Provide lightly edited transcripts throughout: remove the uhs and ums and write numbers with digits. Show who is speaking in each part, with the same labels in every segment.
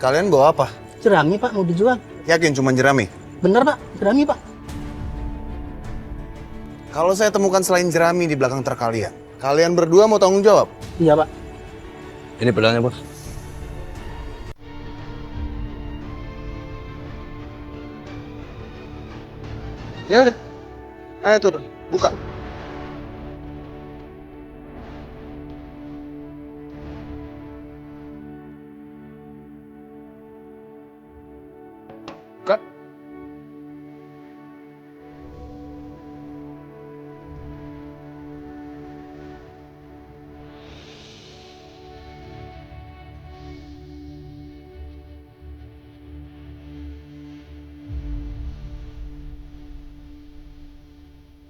Speaker 1: Kalian bawa apa?
Speaker 2: Jerami Pak, mau dijual.
Speaker 1: Yakin cuma jerami?
Speaker 2: Bener Pak, jerami Pak.
Speaker 1: Kalau saya temukan selain jerami di belakang truk kalian, kalian berdua mau tanggung jawab?
Speaker 2: Iya Pak.
Speaker 3: Ini pedalnya, Bos.
Speaker 1: Ya udah. Ayo turun, buka. Buka.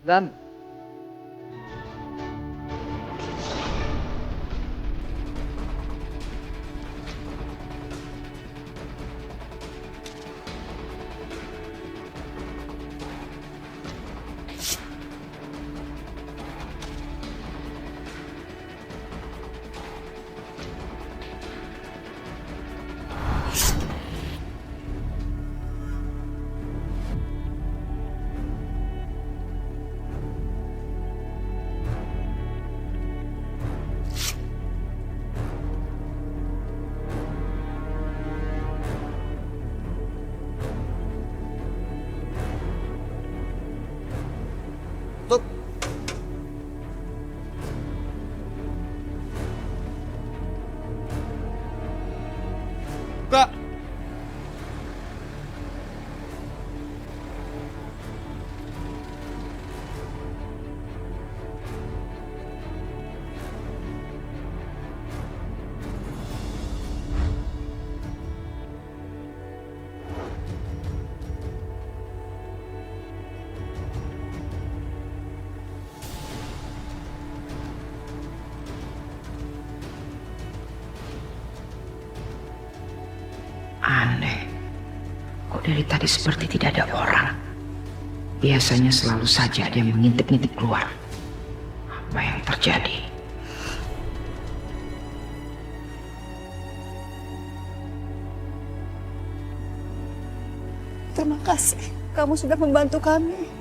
Speaker 4: Dan
Speaker 1: Tutup. Buka.
Speaker 5: Aneh, kok dari tadi seperti tidak ada orang. Biasanya selalu saja ada yang mengintip-ngintip keluar. Apa yang terjadi?
Speaker 6: Terima kasih, kamu sudah membantu kami.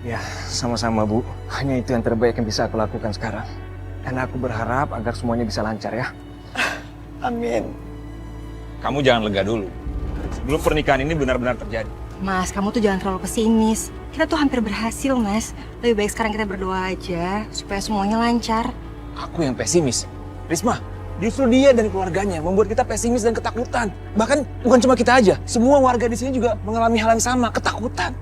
Speaker 3: Ya, sama-sama, Bu. Hanya itu yang terbaik yang bisa aku lakukan sekarang. Dan aku berharap agar semuanya bisa lancar ya.
Speaker 6: Amin.
Speaker 3: Kamu jangan lega dulu. Sebelum pernikahan ini benar-benar terjadi.
Speaker 7: Mas, kamu tuh jangan terlalu pesimis. Kita tuh hampir berhasil, Mas. Lebih baik sekarang kita berdoa aja supaya semuanya lancar.
Speaker 3: Aku yang pesimis. Risma, justru dia dan keluarganya membuat kita pesimis dan ketakutan. Bahkan bukan cuma kita aja, semua warga di sini juga mengalami hal yang sama, ketakutan.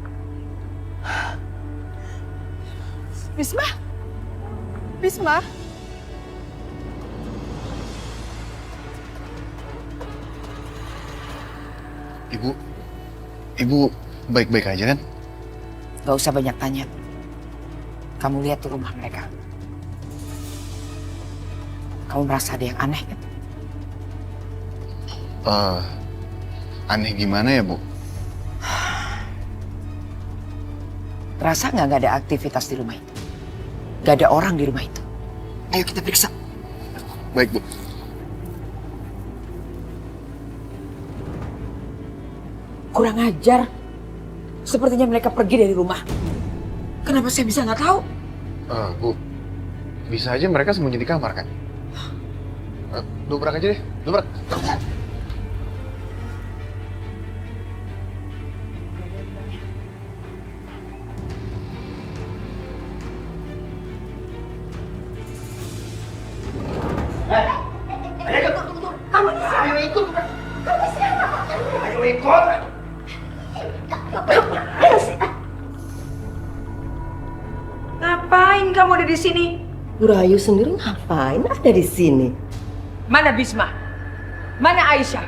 Speaker 6: Bisma? Bisma?
Speaker 1: Ibu baik-baik aja kan?
Speaker 5: Gak usah banyak tanya. Kamu lihat tuh rumah mereka. Kamu merasa ada yang aneh kan?
Speaker 1: Aneh gimana ya, Bu?
Speaker 5: Terasa nggak ada aktivitas di rumah itu? Gak ada orang di rumah itu. Ayo kita periksa.
Speaker 1: Baik, Bu.
Speaker 5: Kurang ajar. Sepertinya mereka pergi dari rumah. Kenapa saya bisa nggak tahu?
Speaker 1: Bu, bisa aja mereka sembunyi di kamar kan? Dobrak aja deh, dobrak.
Speaker 5: Ngapain kamu ada di sini?
Speaker 8: Bu Rayu sendiri ngapain ada di sini?
Speaker 5: Mana Bisma? Mana Aisyah?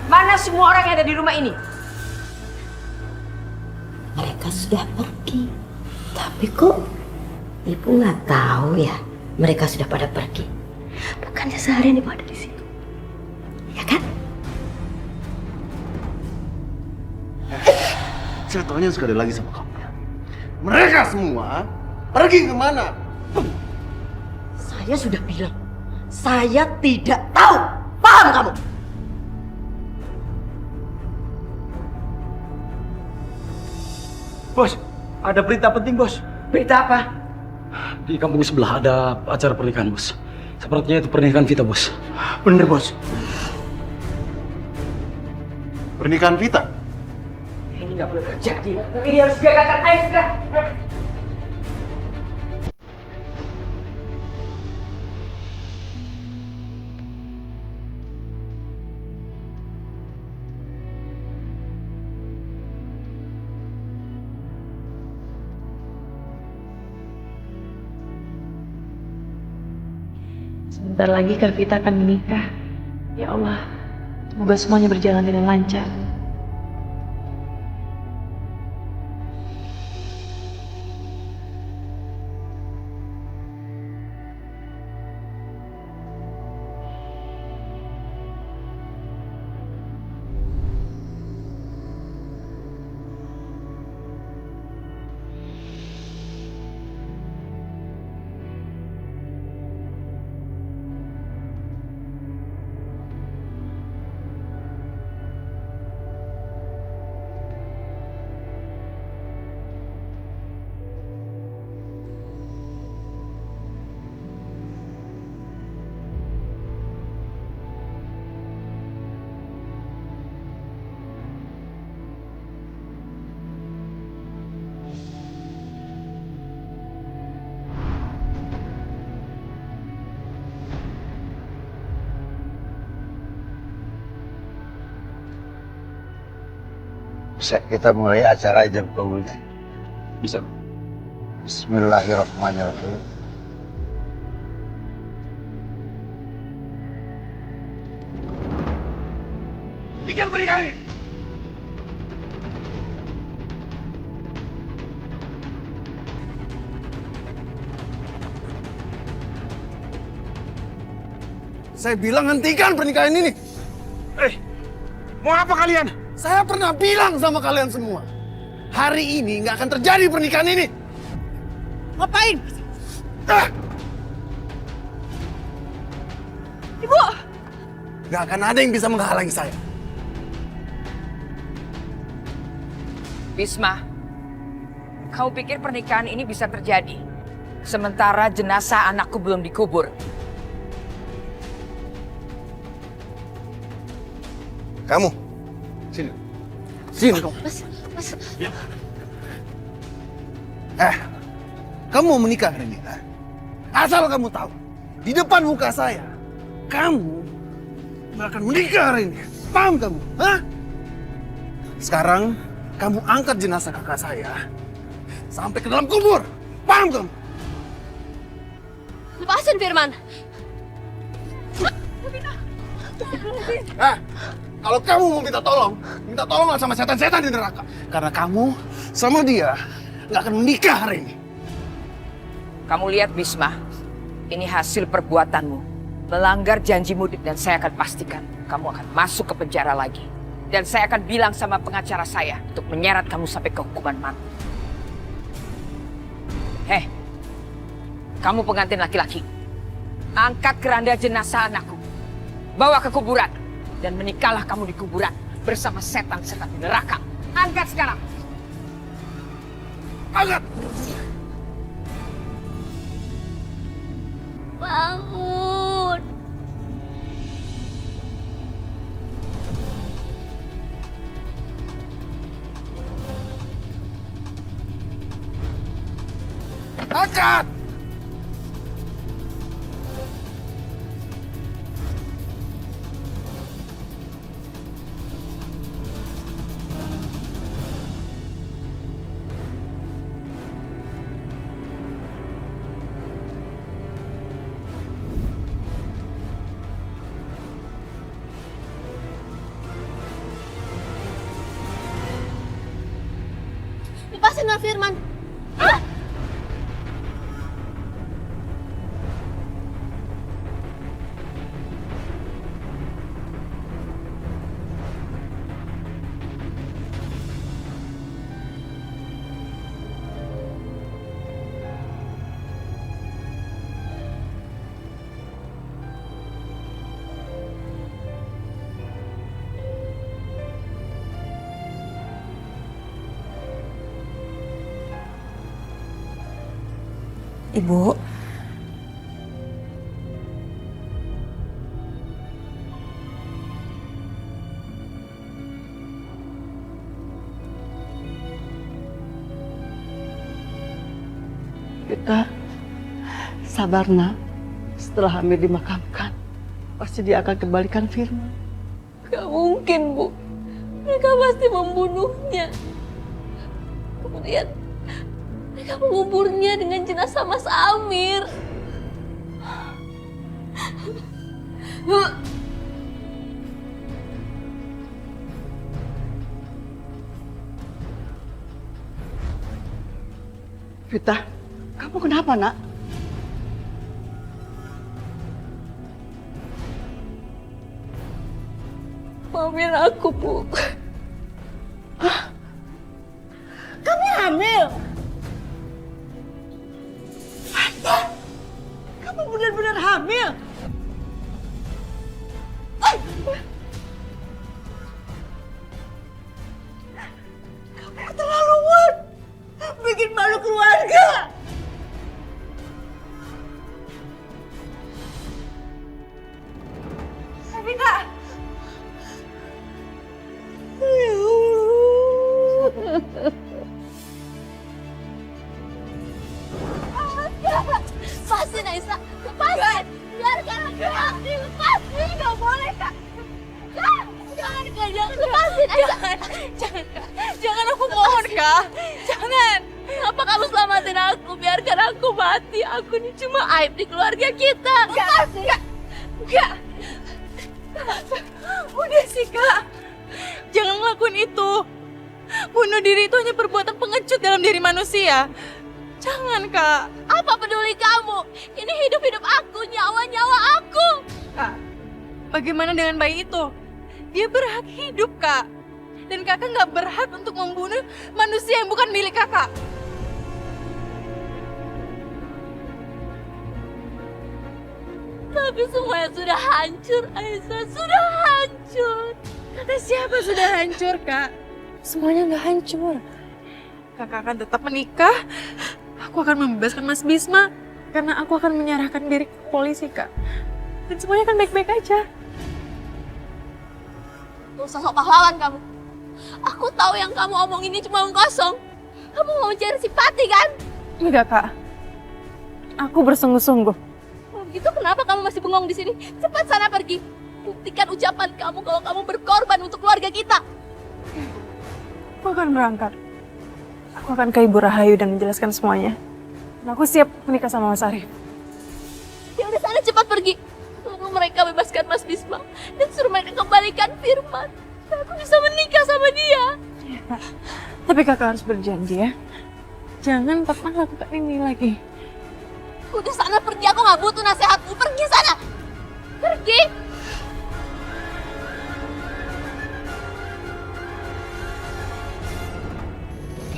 Speaker 5: Mana semua orang yang ada di rumah ini?
Speaker 8: Mereka sudah pergi. Tapi kok Ibu nggak tahu ya mereka sudah pada pergi. Bukannya seharian Ibu ada di situ. Ya kan?
Speaker 1: Saya tanya sekali lagi sama kamu. Mereka semua pergi kemana?
Speaker 8: Saya sudah bilang, saya tidak tahu. Paham kamu?
Speaker 4: Bos, ada berita penting, Bos.
Speaker 5: Berita apa?
Speaker 4: Di kampung sebelah ada acara pernikahan, Bos. Sepertinya itu pernikahan Vita, Bos.
Speaker 1: Bener, Bos. Pernikahan Vita?
Speaker 5: Ini nggak boleh terjadi. Ini harus digagalkan. Ayo segera.
Speaker 9: Sebentar lagi Kak Vita akan menikah. Ya Allah, semoga semuanya berjalan dengan lancar.
Speaker 10: Bisa kita mulai acara jam 10.
Speaker 4: Bisa.
Speaker 10: Bismillahirrahmanirrahim.
Speaker 4: Bikin pernikahan ini!
Speaker 1: Saya bilang hentikan pernikahan ini.
Speaker 4: Mau apa kalian?
Speaker 1: Saya pernah bilang sama kalian semua. Hari ini nggak akan terjadi pernikahan ini.
Speaker 6: Ngapain?
Speaker 1: Ah!
Speaker 6: Ibu!
Speaker 1: Nggak akan ada yang bisa menghalangi saya.
Speaker 5: Bisma, kau pikir pernikahan ini bisa terjadi? Sementara jenazah anakku belum dikubur.
Speaker 1: Kamu, sini. Sini kamu.
Speaker 8: Mas.
Speaker 1: Kamu mau menikah hari ini? Asal kamu tahu, di depan muka saya, kamu nggak akan menikah hari ini. Paham kamu? Hah? Sekarang, kamu angkat jenazah kakak saya sampai ke dalam kubur. Paham kamu?
Speaker 8: Lepasin Firman.
Speaker 1: Kalau kamu mau minta tolonglah sama setan-setan di neraka. Karena kamu sama dia nggak akan menikah hari ini.
Speaker 5: Kamu lihat Bisma, ini hasil perbuatanmu. Melanggar janjimu dan saya akan pastikan kamu akan masuk ke penjara lagi. Dan saya akan bilang sama pengacara saya untuk menyeret kamu sampai ke hukuman mati. Heh, kamu pengantin laki-laki. Angkat keranda jenazah anakku. Bawa ke kuburan. Dan menikahlah kamu di kuburan bersama setan-setan di neraka. Angkat sekarang.
Speaker 1: Angkat!
Speaker 8: Bangun.
Speaker 1: Angkat!
Speaker 8: Lepasin Mas Firman.
Speaker 7: Ibu,
Speaker 6: Kita sabar nak. Setelah Amir dimakamkan, pasti dia akan kembalikan Firman.
Speaker 9: Gak mungkin, Bu. Mereka pasti membunuhnya. Kemudian mereka menguburnya dengan jenazah Mas Amir.
Speaker 6: Vita, kamu kenapa nak?
Speaker 9: Maafin aku, Bu.
Speaker 6: Kamu hamil? Apa? Kamu benar-benar hamil? Kamu keterlaluan. Bikin malu keluarga. Vita.
Speaker 9: Lepasin, Aisyah. Lepasin. Biarkan aku mati. Lepasin. Gak boleh, Kak. Jangan, Kak. Jangan. Lepasin, Aisyah. Jangan, Kak. Jangan, aku mohon, Kak. Jangan. Kenapa kamu selamatin aku? Biarkan aku mati. Aku ini cuma aib di keluarga kita. Lepasin. Kak. Udah sih, Kak. Jangan ngelakuin itu. Bunuh diri itu hanya perbuatan pengecut dalam diri manusia. Jangan, Kak. Apa peduli kamu? Ini hidup-hidup aku, nyawa-nyawa aku. Kak, bagaimana dengan bayi itu? Dia berhak hidup, Kak. Dan kakak nggak berhak untuk membunuh manusia yang bukan milik kakak. Tapi semuanya sudah hancur, Aisyah. Sudah hancur. Kata siapa sudah hancur, Kak? Semuanya nggak hancur. Kakak akan tetap menikah. Aku akan membebaskan Mas Bisma. Karena aku akan menyerahkan diri ke polisi, Kak. Dan semuanya akan baik-baik aja. Gak usah sok pahlawan kamu. Aku tahu yang kamu omong ini cuma omong kosong. Kamu mau mencari simpati, kan? Enggak, Kak. Aku bersungguh-sungguh. Kalau begitu kenapa kamu masih bengong di sini? Cepat sana pergi. Buktikan ucapan kamu kalau kamu berkorban untuk keluarga kita. Aku akan berangkat. Aku akan ke Ibu Rahayu dan menjelaskan semuanya. Dan aku siap menikah sama Mas Arif. Ya udah sana cepat pergi. Tunggu mereka bebaskan Mas Bisma. Dan suruh mereka kembalikan Firman. Dan aku bisa menikah sama dia. Ya, Kak. Tapi kakak harus berjanji ya. Jangan pernah lakukan ini lagi. Udah sana pergi. Aku gak butuh nasihatmu. Pergi sana. Pergi.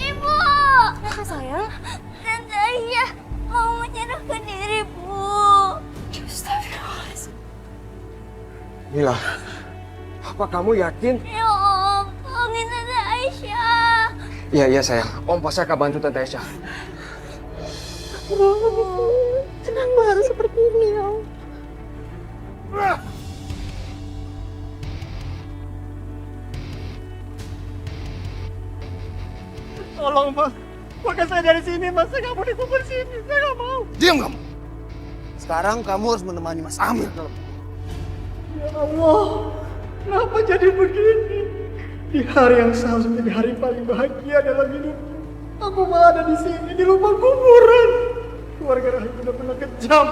Speaker 9: Ibu! Kenapa sayang? Tante Aisyah mau menyerahkan diri, Bu. Astagfirullahaladzim.
Speaker 3: Mila, apa kamu yakin?
Speaker 9: Ya Om, tolongin Tante Aisyah.
Speaker 3: Iya sayang, Om pasti akan bantu Tante Aisyah.
Speaker 9: Kenapa harus seperti ini, Om?
Speaker 6: Tolong, Mas. Keluarga saya dari sini, Mas. Saya nggak mau dikubur sini. Saya nggak mau.
Speaker 1: Diam kamu. Sekarang kamu harus menemani Mas Amir dalam.
Speaker 6: Ya Allah, kenapa jadi begini? Di hari yang seharusnya menjadi hari paling bahagia dalam hidupku, aku malah ada di sini di lubang kuburan. Keluarga Rahim benar-benar kejam.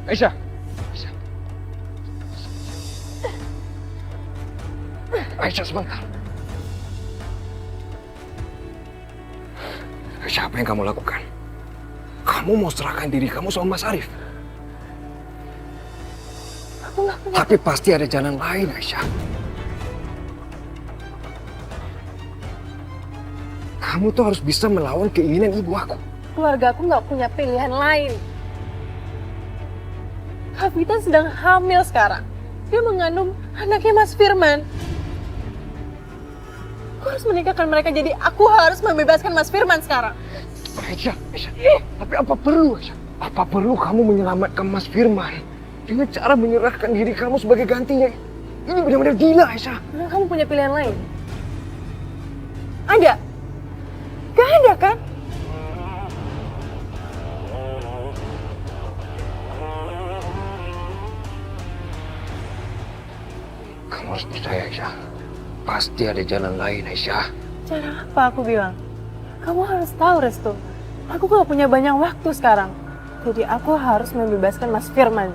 Speaker 3: Aisyah. Aisyah sebentar. Aisyah, apa yang kamu lakukan? Kamu mau serahkan diri kamu sama Mas Arif? Tapi pasti ada jalan lain, Aisyah. Kamu tuh harus bisa melawan keinginan ibu aku.
Speaker 9: Keluarga aku nggak punya pilihan lain.
Speaker 11: Kavita sedang hamil sekarang. Dia mengandung anaknya Mas Firman. Aku harus menikahkan mereka, jadi aku harus membebaskan Mas Firman sekarang.
Speaker 6: Aisyah, tapi apa perlu, Aisyah? Apa perlu kamu menyelamatkan Mas Firman dengan cara menyerahkan diri kamu sebagai gantinya? Ini benar-benar gila, Aisyah.
Speaker 11: Nah, kamu punya pilihan lain? Ada? Gak ada kan?
Speaker 6: Kamu harus percaya, Aisyah. Pasti ada jalan lain, Aisyah.
Speaker 11: Cara apa aku bilang? Kamu harus tahu, Restu. Aku gak punya banyak waktu sekarang. Jadi aku harus membebaskan Mas Firman.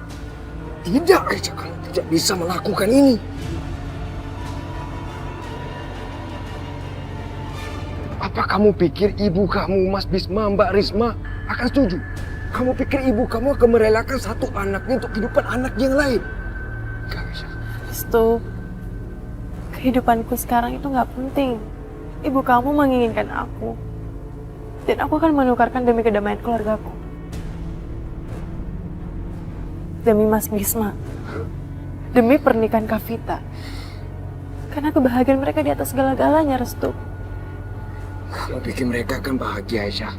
Speaker 6: Tidak, Aisyah. Kamu tidak bisa melakukan ini. Apa kamu pikir ibu kamu, Mas Bisma, Mbak Risma akan setuju? Kamu pikir ibu kamu akan merelakan satu anaknya untuk kehidupan anak yang lain? Enggak, Aisyah.
Speaker 11: Restu, kehidupanku sekarang itu gak penting. Ibu kamu menginginkan aku. Dan aku akan menukarkan demi kedamaian keluargaku. Demi Mas Bisma. Demi pernikahan Kavita. Karena kebahagiaan mereka di atas segala-galanya, Restu.
Speaker 6: Kamu pikir mereka akan bahagia, Aisyah?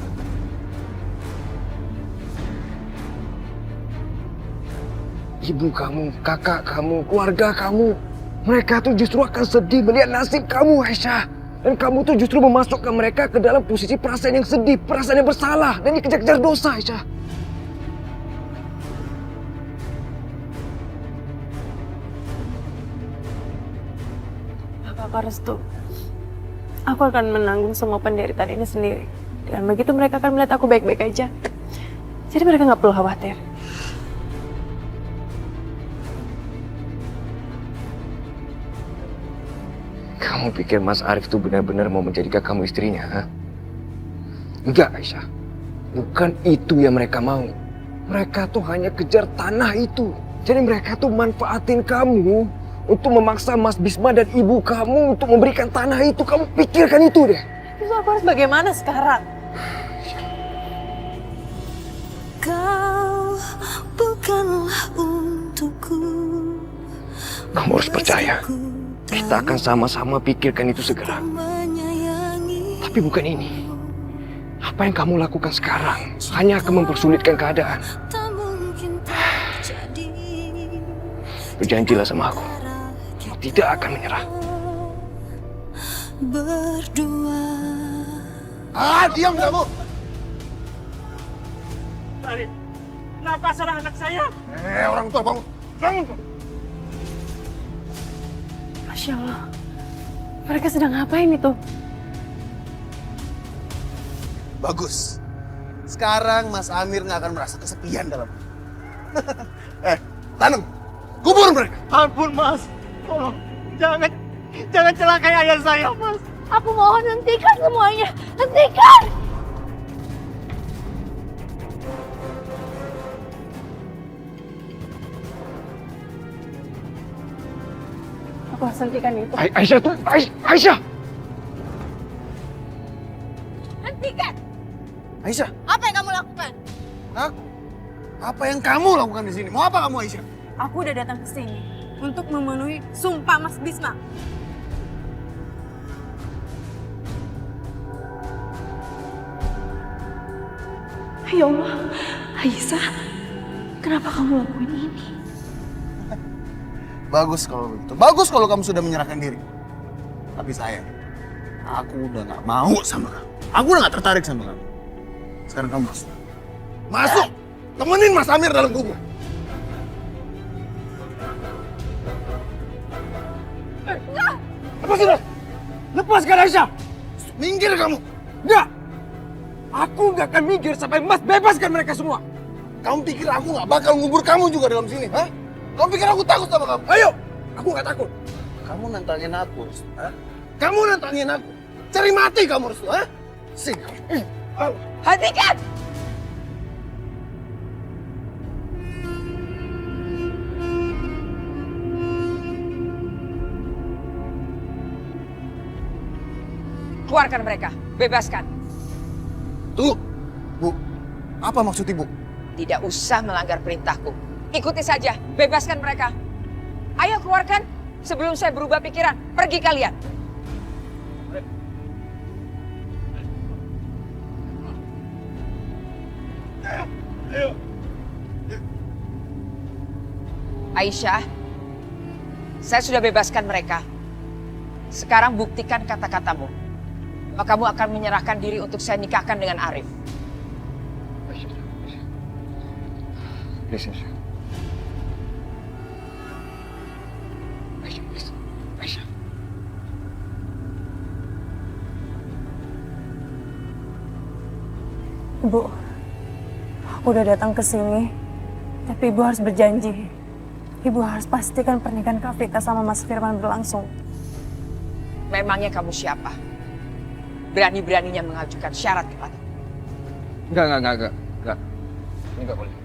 Speaker 6: Ibu kamu, kakak kamu, keluarga kamu, mereka tuh justru akan sedih melihat nasib kamu, Aisyah. Dan kamu tuh justru memasukkan mereka ke dalam posisi perasaan yang sedih, perasaan yang bersalah, dan dikejar-kejar dosa, Aisyah.
Speaker 11: Apa-apa, Restu. Aku akan menanggung semua penderitaan ini sendiri. Dengan begitu mereka akan melihat aku baik-baik aja. Jadi mereka nggak perlu khawatir.
Speaker 6: Kamu pikir Mas Arif tuh benar-benar mau menjadikan kamu istrinya, ha? Enggak, Aisyah. Bukan itu yang mereka mau. Mereka tuh hanya kejar tanah itu. Jadi mereka tuh manfaatin kamu untuk memaksa Mas Bisma dan ibu kamu untuk memberikan tanah itu. Kamu pikirkan itu deh.
Speaker 11: Terus aku harus bagaimana sekarang?
Speaker 12: Kau bukanlah untukku.
Speaker 6: Kamu harus percaya. Kita akan sama-sama pikirkan itu segera. Tapi bukan ini. Apa yang kamu lakukan sekarang hanya akan mempersulitkan keadaan. Berjanjilah sama aku. Kamu tidak akan menyerah.
Speaker 12: Berdua.
Speaker 1: Diam kamu!
Speaker 6: Arif, kenapa serang anak saya?
Speaker 1: Orang tua bangun! Bangun!
Speaker 11: Masya Allah. Mereka sedang ngapain itu?
Speaker 1: Bagus. Sekarang Mas Amir nggak akan merasa kesepian dalam. Tanam, kubur mereka.
Speaker 6: Ampun, Mas. Tolong, jangan celakai ayah saya, Mas.
Speaker 9: Aku mohon hentikan semuanya. Hentikan!
Speaker 11: Aku harus hentikan itu.
Speaker 6: Aisyah tuh, Aisyah.
Speaker 9: Hentikan!
Speaker 1: Aisyah,
Speaker 9: Apa yang kamu lakukan?
Speaker 1: apa yang kamu lakukan di sini? Mau apa kamu, Aisyah?
Speaker 11: Aku udah datang ke sini untuk memenuhi sumpah Mas Bisma. Ya Allah, Aisyah, kenapa kamu lakuin ini?
Speaker 1: Bagus kalau begitu. Bagus kalau kamu sudah menyerahkan diri. Tapi sayang, aku udah nggak mau sama kamu. Aku udah nggak tertarik sama kamu. Sekarang kamu masuk. Masuk! Temenin Mas Amir dalam kubur.
Speaker 6: Lepasin, lepaskan Aisyah.
Speaker 1: Minggir kamu.
Speaker 6: Enggak. Aku nggak akan minggir sampai Mas bebaskan mereka semua.
Speaker 1: Kamu pikir aku nggak bakal ngubur kamu juga dalam sini, ha? Kamu pikir aku takut sama kamu?
Speaker 6: Ayo, aku nggak takut.
Speaker 1: Kamu nantangin aku, Restu, ha? Kamu nantangin aku. Cari mati kamu, Restu, ha? Sini.
Speaker 9: Hentikan!
Speaker 5: Keluarkan mereka, bebaskan.
Speaker 1: Tunggu, Bu. Apa maksud Ibu?
Speaker 5: Tidak usah melanggar perintahku. Ikuti saja, bebaskan mereka. Ayo keluarkan sebelum saya berubah pikiran. Pergi kalian. Aisyah, saya sudah bebaskan mereka. Sekarang buktikan kata-katamu. Maka kamu akan menyerahkan diri untuk saya nikahkan dengan Arif.
Speaker 3: Please, Aisyah. Aisyah, please. Aisyah.
Speaker 11: Ibu, aku udah datang ke sini, tapi Ibu harus berjanji. Ibu harus pastikan pernikahan Kak Vita sama Mas Firman berlangsung.
Speaker 5: Memangnya kamu siapa? Berani-beraninya mengajukan syarat kepada.
Speaker 3: Enggak. Ini enggak boleh.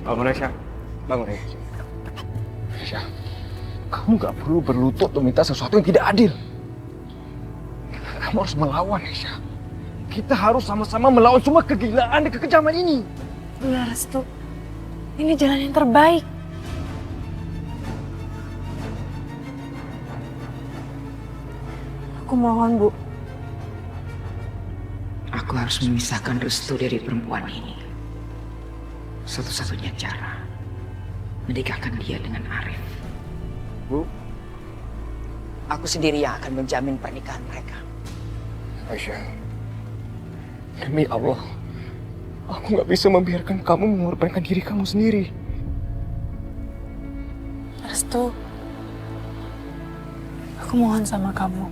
Speaker 3: Bangun, Aisyah. Bangun, Aisyah. Aisyah, kamu nggak perlu berlutut untuk minta sesuatu yang tidak adil. Kamu harus melawan, Aisyah. Kita harus sama-sama melawan semua kegilaan dan kekejaman ini.
Speaker 11: Bunda Restu, ini jalan yang terbaik. Aku mohon, Bu.
Speaker 5: Aku harus memisahkan Restu dari perempuan ini. Satu-satunya cara menikahkan dia dengan Arif.
Speaker 3: Bu,
Speaker 5: aku sendiri yang akan menjamin pernikahan mereka.
Speaker 3: Aisyah, demi Allah, aku nggak bisa membiarkan kamu mengorbankan diri kamu sendiri.
Speaker 11: Restu, aku mohon sama kamu.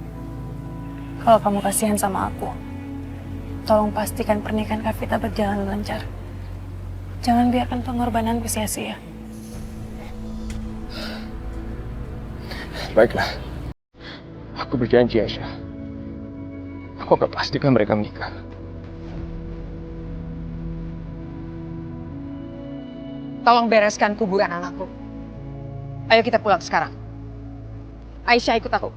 Speaker 11: Kalau kamu kasihan sama aku, tolong pastikan pernikahan Kak Vita berjalan lancar. Jangan biarkan pengorbananku sia-sia.
Speaker 3: Baiklah, aku berjanji, Aisyah. Aku akan pastikan mereka menikah.
Speaker 5: Tolong bereskan kuburan anakku. Ayo kita pulang sekarang. Aisyah, ikut aku.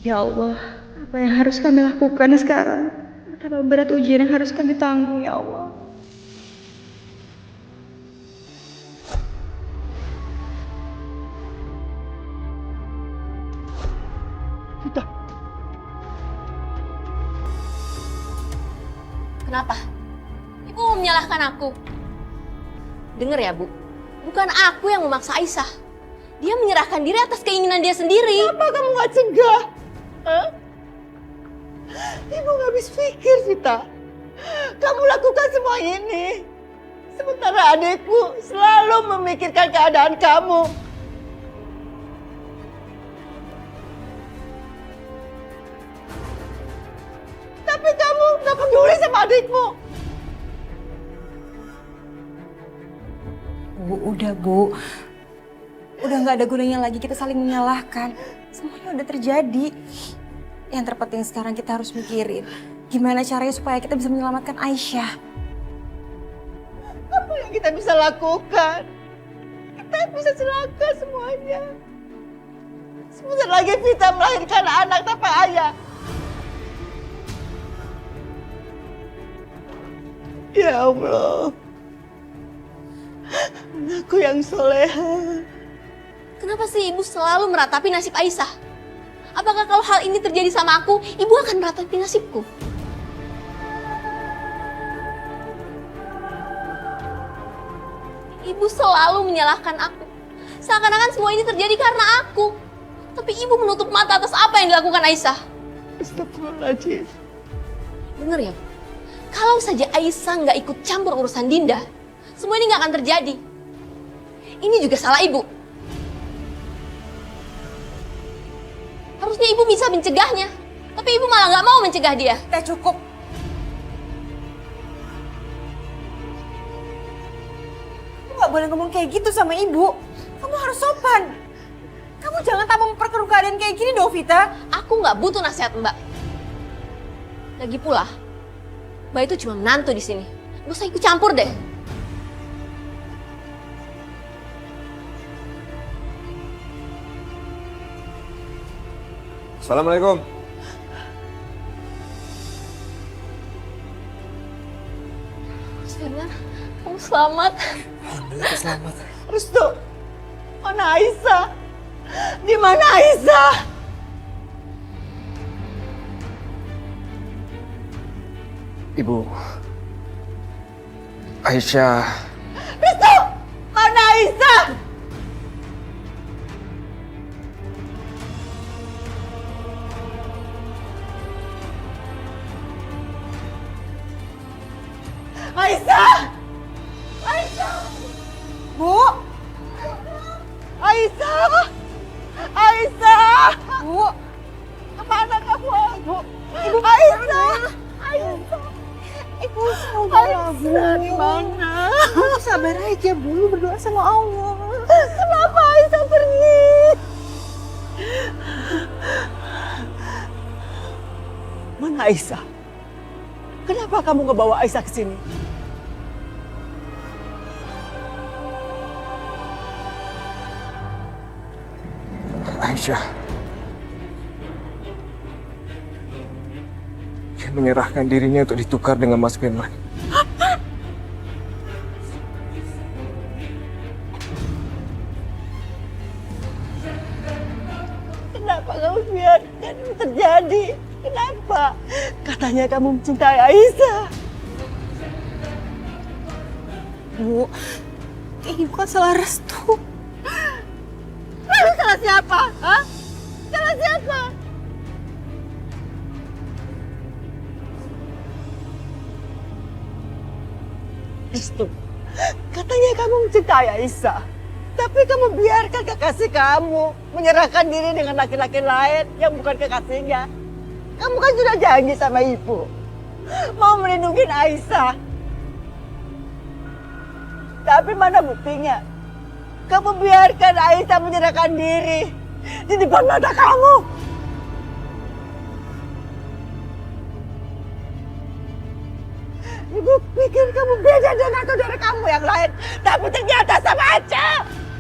Speaker 9: Ya Allah, apa yang harus kami lakukan sekarang? Betapa berat ujian yang harus kami tanggung, ya Allah.
Speaker 6: Vita.
Speaker 9: Kenapa? Ibu mau menyalahkan aku? Dengar ya, Bu. Bukan aku yang memaksa Aisyah. Dia menyerahkan diri atas keinginan dia sendiri.
Speaker 6: Kenapa kamu gak cegah? Hah? Ibu gak habis pikir, Vita. Kamu lakukan semua ini. Sementara adikku selalu memikirkan keadaan kamu. Tapi kamu gak peduli sama adikmu.
Speaker 7: Bu, udah Bu. Udah gak ada gunanya lagi kita saling menyalahkan. Semuanya udah terjadi. Yang terpenting sekarang kita harus mikirin gimana caranya supaya kita bisa menyelamatkan Aisyah.
Speaker 6: Apa yang kita bisa lakukan? Kita bisa celaka semuanya. Sebentar lagi Vita melahirkan anak tanpa ayah. Ya Allah. Anakku yang soleha.
Speaker 9: Kenapa sih ibu selalu meratapi nasib Aisyah? Apakah kalau hal ini terjadi sama aku, ibu akan meratapi nasibku? Ibu selalu menyalahkan aku. Seakan-akan semua ini terjadi karena aku. Tapi ibu menutup mata atas apa yang dilakukan Aisyah.
Speaker 6: Astagfirullahaladzim.
Speaker 9: Dengar ya, kalau saja Aisyah nggak ikut campur urusan Dinda, semua ini nggak akan terjadi. Ini juga salah ibu. Harusnya ibu bisa mencegahnya, tapi ibu malah nggak mau mencegah dia.
Speaker 7: Cukup. Kamu nggak boleh ngomong kayak gitu sama ibu. Kamu harus sopan. Kamu jangan tambah memperkeruh keadaan kayak gini dong, Vita.
Speaker 9: Aku nggak butuh nasihat Mbak. Lagi pula, Mbak itu cuma menantu di sini. Gak usah ikut campur deh.
Speaker 3: Assalamualaikum.
Speaker 9: Mas Firman, kamu selamat.
Speaker 2: Alhamdulillah selamat.
Speaker 6: Restu, mana Aisyah? Di mana Aisyah?
Speaker 3: Ibu. Aisyah.
Speaker 6: Restu, mana Aisyah? Aisyah! Aisyah! Bu! Aisyah! Aisyah! Bu! Kemana kamu? Bu! Ibu Aisyah! Aisyah! Ibu sabar, Bu. Di mana? Sabar aja, Bu. Berdoa sama Allah. Kenapa Aisyah pergi? Mana Aisyah? Kenapa kamu ngebawa Aisyah ke sini?
Speaker 3: Aisyah. Dia menyerahkan dirinya untuk ditukar dengan Mas Firman.
Speaker 6: Kenapa kamu biarkan ini terjadi? Kenapa? Katanya kamu mencintai Aisyah.
Speaker 7: Bu, ini bukan salah Restu.
Speaker 6: Lalu salah siapa? Hah? Salah siapa? Restu, katanya kamu mencintai Aisyah. Tapi kamu biarkan kekasih kamu menyerahkan diri dengan laki-laki lain yang bukan kekasihnya. Kamu kan sudah janji sama ibu mau melindungi Aisyah. Tapi mana buktinya? Kamu biarkan Aisyah menyerahkan diri di depan mata kamu. Ibu pikir kamu beda dengan saudara kamu yang lain, tapi ternyata sama aja.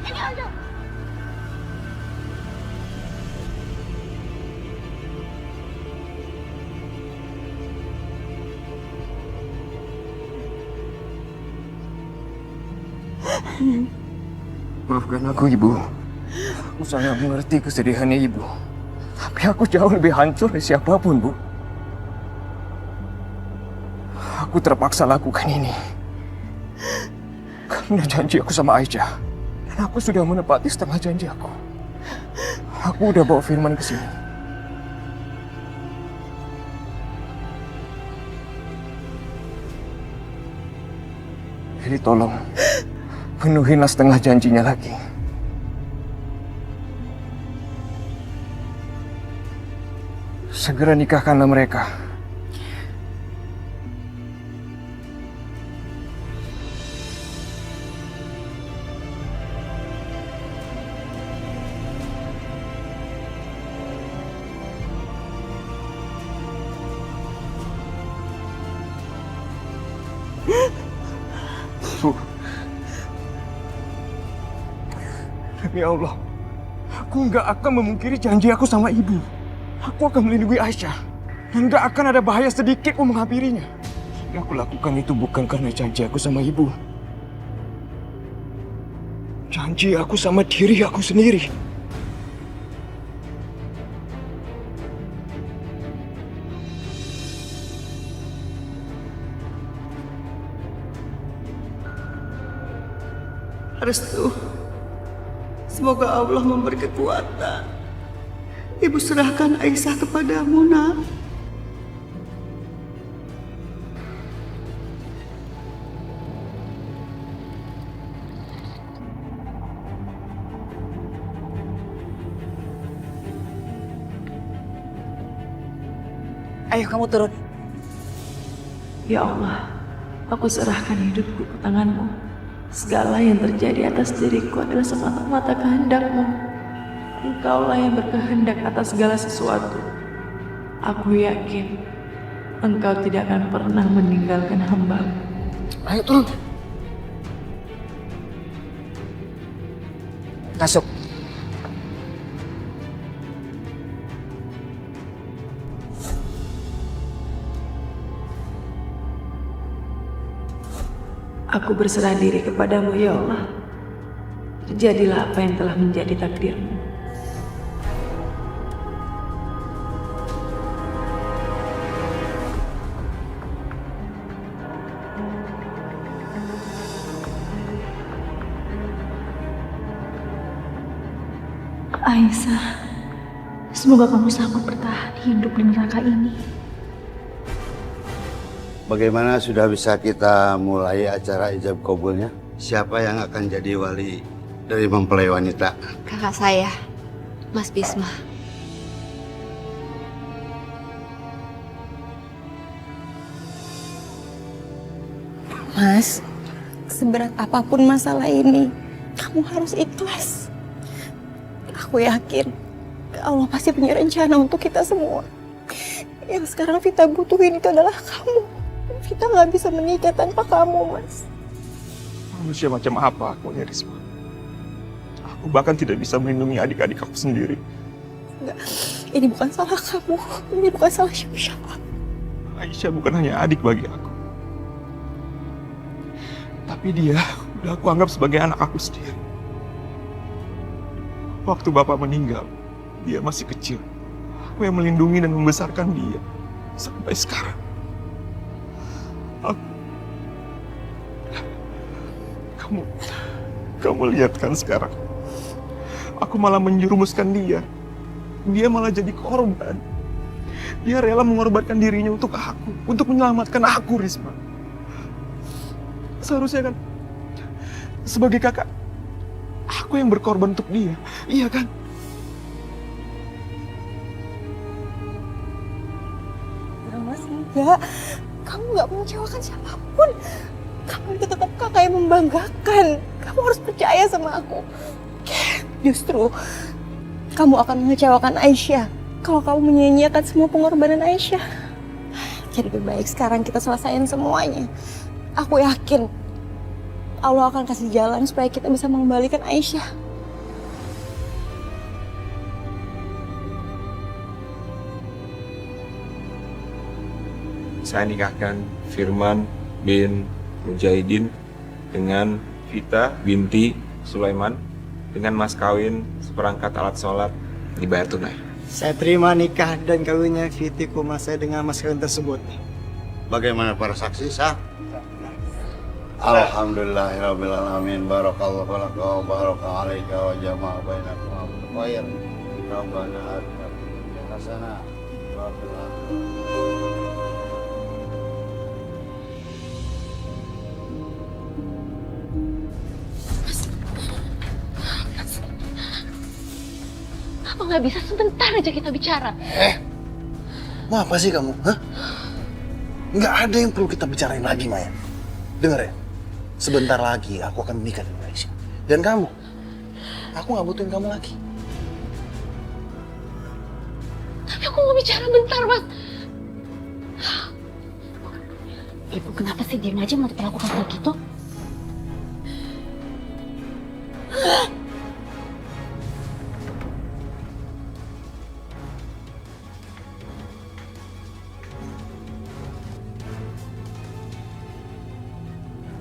Speaker 6: Ini aja.
Speaker 3: Maafkan aku, Ibu. Aku sangat mengerti kesedihannya Ibu. Tapi aku jauh lebih hancur dari siapapun, Bu. Aku terpaksa lakukan ini. Karena janji aku sama Aisyah. Dan aku sudah menepati setengah janji aku. Aku udah bawa Firman ke sini. Jadi tolong, penuhilah setengah janjinya lagi. Segera nikahkanlah mereka. Demi Allah, aku nggak akan memungkiri janji aku sama ibu. Aku akan melindungi Aisyah. Dan nggak akan ada bahaya sedikit pun menghampirinya. Yang aku lakukan itu bukan karena janji aku sama ibu. Janji aku sama diri aku sendiri.
Speaker 6: Restu, semoga Allah memberi kekuatan. Ibu serahkan Aisyah kepadamu, Nak.
Speaker 13: Ayo kamu turun. Ya Allah, aku serahkan hidupku ke tangan-Mu. Segala yang terjadi atas diriku adalah semata-mata kehendak-Mu. Engkaulah yang berkehendak atas segala sesuatu. Aku yakin Engkau tidak akan pernah meninggalkan hamba.
Speaker 3: Ayo turun.
Speaker 5: Masuk.
Speaker 13: Aku berserah diri kepadamu ya Allah. Terjadilah apa yang telah menjadi takdirmu.
Speaker 11: Aisyah, semoga kamu sanggup bertahan hidup di neraka ini.
Speaker 10: Bagaimana sudah bisa kita mulai acara ijab kabulnya? Siapa yang akan jadi wali dari mempelai wanita?
Speaker 9: Kakak saya, Mas Bisma.
Speaker 7: Mas, seberat apapun masalah ini, kamu harus ikhlas. Aku yakin Allah pasti punya rencana untuk kita semua. Yang sekarang Vita butuhin itu adalah kamu. Vita nggak bisa menikah tanpa kamu, Mas.
Speaker 3: Manusia macam apa aku, Risma? Aku bahkan tidak bisa melindungi adik-adik aku sendiri.
Speaker 7: Enggak, ini bukan salah kamu. Ini bukan salah siapa-siapa.
Speaker 3: Aisyah bukan hanya adik bagi aku. Tapi dia udah aku anggap sebagai anak aku sendiri. Waktu bapak meninggal, dia masih kecil. Aku yang melindungi dan membesarkan dia sampai sekarang. Kamu lihat kan sekarang. Aku malah menjerumuskan dia. Dia malah jadi korban. Dia rela mengorbankan dirinya untuk aku, untuk menyelamatkan aku, Risma. Seharusnya kan sebagai kakak, aku yang berkorban untuk dia. Iya kan?
Speaker 7: Mas, enggak. Kamu nggak mengecewakan siapapun. Kamu itu tetap kakak yang membanggakan. Kamu harus percaya sama aku. Justru kamu akan mengecewakan Aisyah kalau kamu menyia-nyiakan semua pengorbanan Aisyah. Jadi lebih baik sekarang kita selesaiin semuanya. Aku yakin Allah akan kasih jalan supaya kita bisa mengembalikan Aisyah.
Speaker 14: Saya nikahkan Firman bin Mujahidin dengan Vita binti Sulaiman dengan mas kawin seperangkat alat sholat dibayar tunai.
Speaker 6: Saya terima nikah dan kawinnya Viti Kuma saya dengan mas kawin tersebut.
Speaker 10: Bagaimana para saksi sah? Alhamdulillahirabbil alamin. Barakallahu laka wa baraka alaika wa jama'a bainakum bil khair. Rabbana atina fid dunya hasanah wa fil akhirati.
Speaker 9: Apa nggak bisa sebentar aja kita bicara?
Speaker 1: Mau apa sih kamu? Hah? Nggak ada yang perlu kita bicarain lagi, Maya. Dengar ya, sebentar lagi aku akan menikah dengan Aisyah. Dan kamu, aku nggak butuhin kamu lagi.
Speaker 9: Tapi aku mau bicara bentar, Mas.
Speaker 8: Ibu kenapa sih diam aja mau diperlakukan kayak gitu?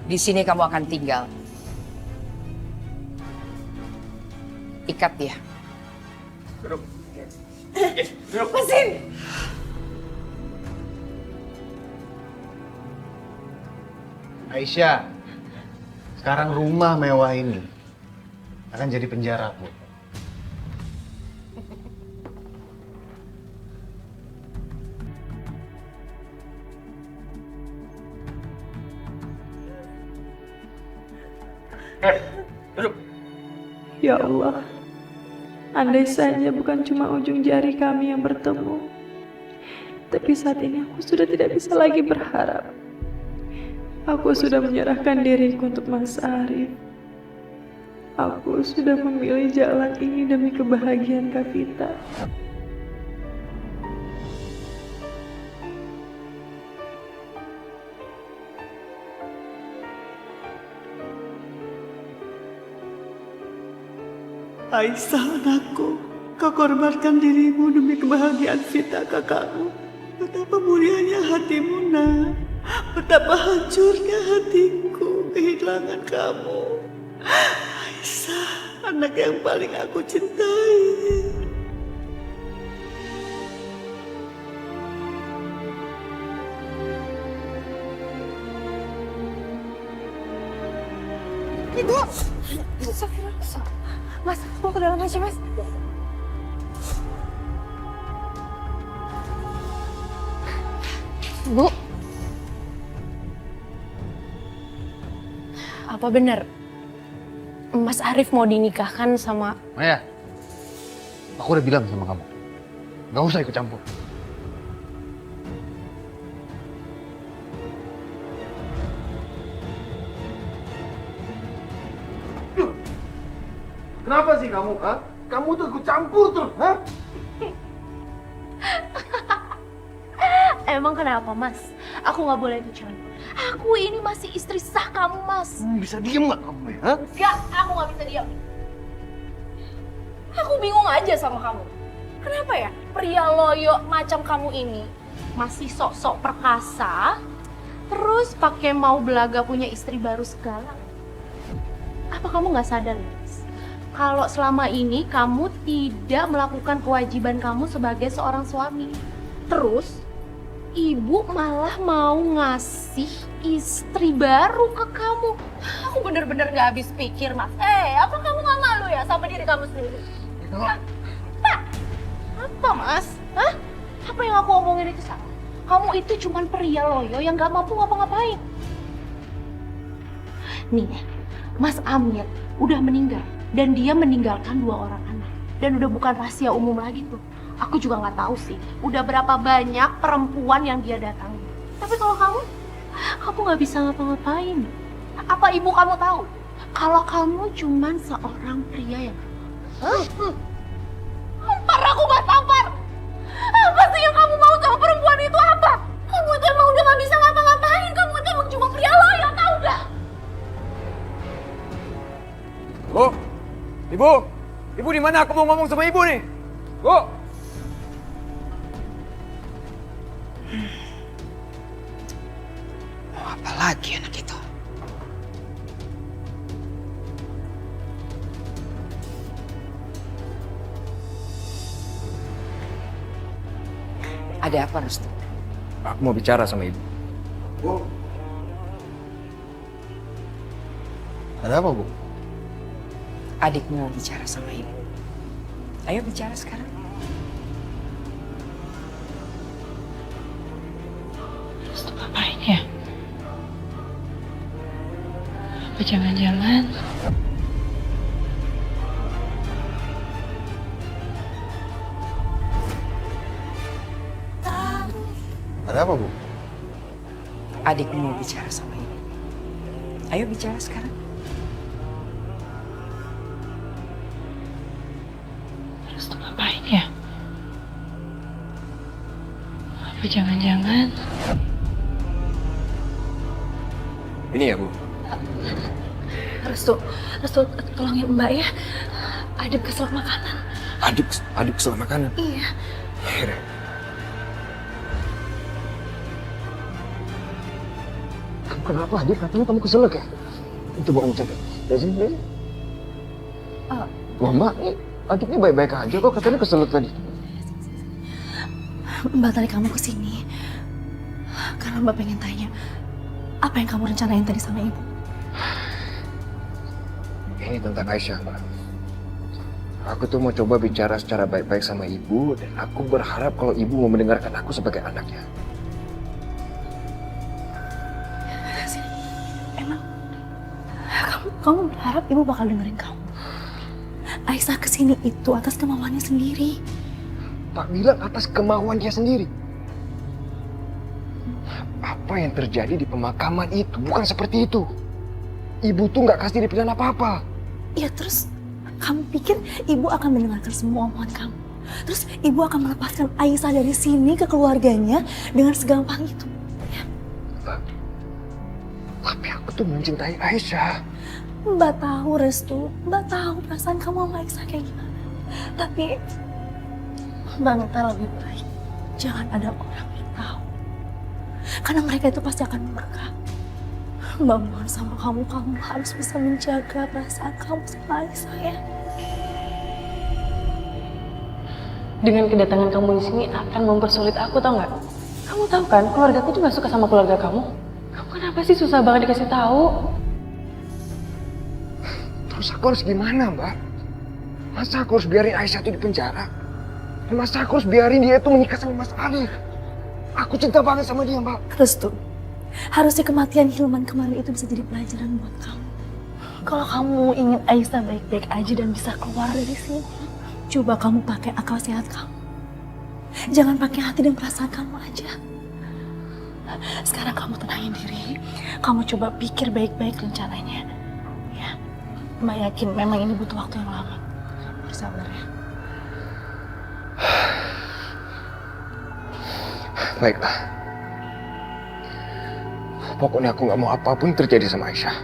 Speaker 5: Di sini kamu akan tinggal. Ikat dia.
Speaker 3: Duduk.
Speaker 7: Lepasin!
Speaker 1: Aisyah, sekarang rumah mewah ini akan jadi penjaraku.
Speaker 13: Ya Allah, andai saja bukan cuma ujung jari kami yang bertemu, tapi saat ini aku sudah tidak bisa lagi berharap. Aku sudah menyerahkan diriku untuk Mas Arif. Aku sudah memilih jalan ini demi kebahagiaan Kak Vita.
Speaker 6: Aisyah anakku, kau korbankan dirimu demi kebahagiaan Vita kakakmu. Betapa mulianya hatimu, nak. Betapa hancurnya hatiku kehilangan kamu. Aisyah, anak yang paling aku cintai.
Speaker 7: Ibu! Mas, mau ke dalam aja, Mas.
Speaker 11: Bu, apa benar Mas Arif mau dinikahkan sama...
Speaker 3: Maya, aku udah bilang sama kamu, gak usah ikut campur.
Speaker 1: Kenapa sih kamu, ha? Kamu tuh ikut campur terus, ha?
Speaker 9: Emang kenapa, Mas? Aku nggak boleh ikut campur. Aku ini masih istri sah kamu, Mas.
Speaker 1: Bisa diem nggak kamu, ya? Ha?
Speaker 9: Enggak, aku nggak bisa diam. Aku bingung aja sama kamu. Kenapa ya pria loyo macam kamu ini masih sok-sok perkasa, terus pakai mau belaga punya istri baru segala? Apa kamu nggak sadar, Mas? Kalau selama ini kamu tidak melakukan kewajiban kamu sebagai seorang suami. Terus, ibu malah mau ngasih istri baru ke kamu. Aku bener-bener gak habis pikir, Mas. Apa kamu gak malu ya sama diri kamu sendiri? Pak, apa, Mas? Hah? Apa yang aku omongin itu salah? Kamu itu cuman pria loyo yang gak mampu ngapa-ngapain. Nih, Mas Amir udah meninggal. Dan dia meninggalkan 2 orang anak. Dan udah bukan rahasia umum lagi tuh. Aku juga nggak tahu sih, udah berapa banyak perempuan yang dia datangi. Tapi kalau kamu nggak bisa ngapa-ngapain. Apa ibu kamu tahu? Kalau kamu cuman seorang pria yang... Tampar aku nggak tampar! Apa sih yang kamu mau sama perempuan itu apa? Kamu itu emang udah nggak bisa ngapa-ngapain. Kamu itu emang cuma pria loyo, tahu nggak?
Speaker 3: Bu, ibu di mana? Aku mau ngomong sama ibu nih. Bu.
Speaker 5: Mau apa lagi anak itu? Ada apa, Restu?
Speaker 3: Aku mau bicara sama ibu.
Speaker 1: Bu. Ada apa, Bu?
Speaker 5: Adikmu mau bicara sama ibu. Ayo bicara sekarang.
Speaker 11: Restu ngapain ya? Apa jangan-jangan...
Speaker 1: Ada apa, Bu?
Speaker 5: Adikmu mau bicara sama ibu. Ayo bicara sekarang.
Speaker 11: Restu ngapain ya? Apa jangan-jangan...
Speaker 3: Ini ya, Bu.
Speaker 11: Restu tolongin Mbak ya. Adip kesel makanan.
Speaker 3: Aduk kesel makanan?
Speaker 11: Iya.
Speaker 3: Akhirnya. Kamu kenapa, Adip? Katanya kamu keselak ya? Itu bawa cek. Dari sini, dari sini. Mama, Adip ini baik-baik aja kok. Katanya keselak tadi.
Speaker 11: Mbak tadi kamu kesini karena Mbak pengen tanya apa yang kamu rencanain tadi sama ibu.
Speaker 3: Ini tentang Aisyah, Mbak. Aku tuh mau coba bicara secara baik-baik sama ibu dan aku berharap kalau ibu mau mendengarkan aku sebagai anaknya.
Speaker 11: Emang kamu berharap ibu bakal dengerin kamu? Aisyah kesini itu atas kemauannya sendiri.
Speaker 3: Tak bilang atas kemauan dia sendiri. Apa yang terjadi di pemakaman itu bukan seperti itu. Ibu tuh nggak kasih dia pilihan apa-apa.
Speaker 11: Ya terus kamu pikir ibu akan mendengarkan semua omongan kamu? Terus ibu akan melepaskan Aisyah dari sini ke keluarganya dengan segampang itu? Ya.
Speaker 3: Tapi aku tuh mencintai Aisyah.
Speaker 13: Mbak tahu Restu, Mbak tahu perasaan kamu sama Aisyah kayak gimana. Tapi Mbak minta lebih baik jangan ada orang yang tahu. Karena mereka itu pasti akan murka. Mbak mohon sama kamu harus bisa menjaga perasaan kamu sama Aisyah ya.
Speaker 11: Dengan kedatangan kamu di sini akan mempersulit aku, tau nggak? Kamu tahu kan, keluarga aku tuh nggak suka sama keluarga kamu. Kamu kenapa sih susah banget dikasih tahu?
Speaker 3: Terus aku harus gimana, Mbak? Masa aku harus biarin Aisyah itu di penjara? Dan masa aku harus biarin dia itu menikah sama Mas Arif? Aku cinta banget sama dia, Mbak.
Speaker 13: Restu, harusnya kematian Hilman kemarin itu bisa jadi pelajaran buat kamu. Kalau kamu ingin Aisyah baik-baik aja dan bisa keluar dari sini, coba kamu pakai akal sehat kamu. Jangan pakai hati dan perasaan kamu aja. Sekarang kamu tenangin diri. Kamu coba pikir baik-baik rencananya. Ya, Mbak yakin memang ini butuh waktu yang lama. Bersabar ya.
Speaker 3: Baiklah. Pokoknya aku nggak mau apapun terjadi sama Aisyah.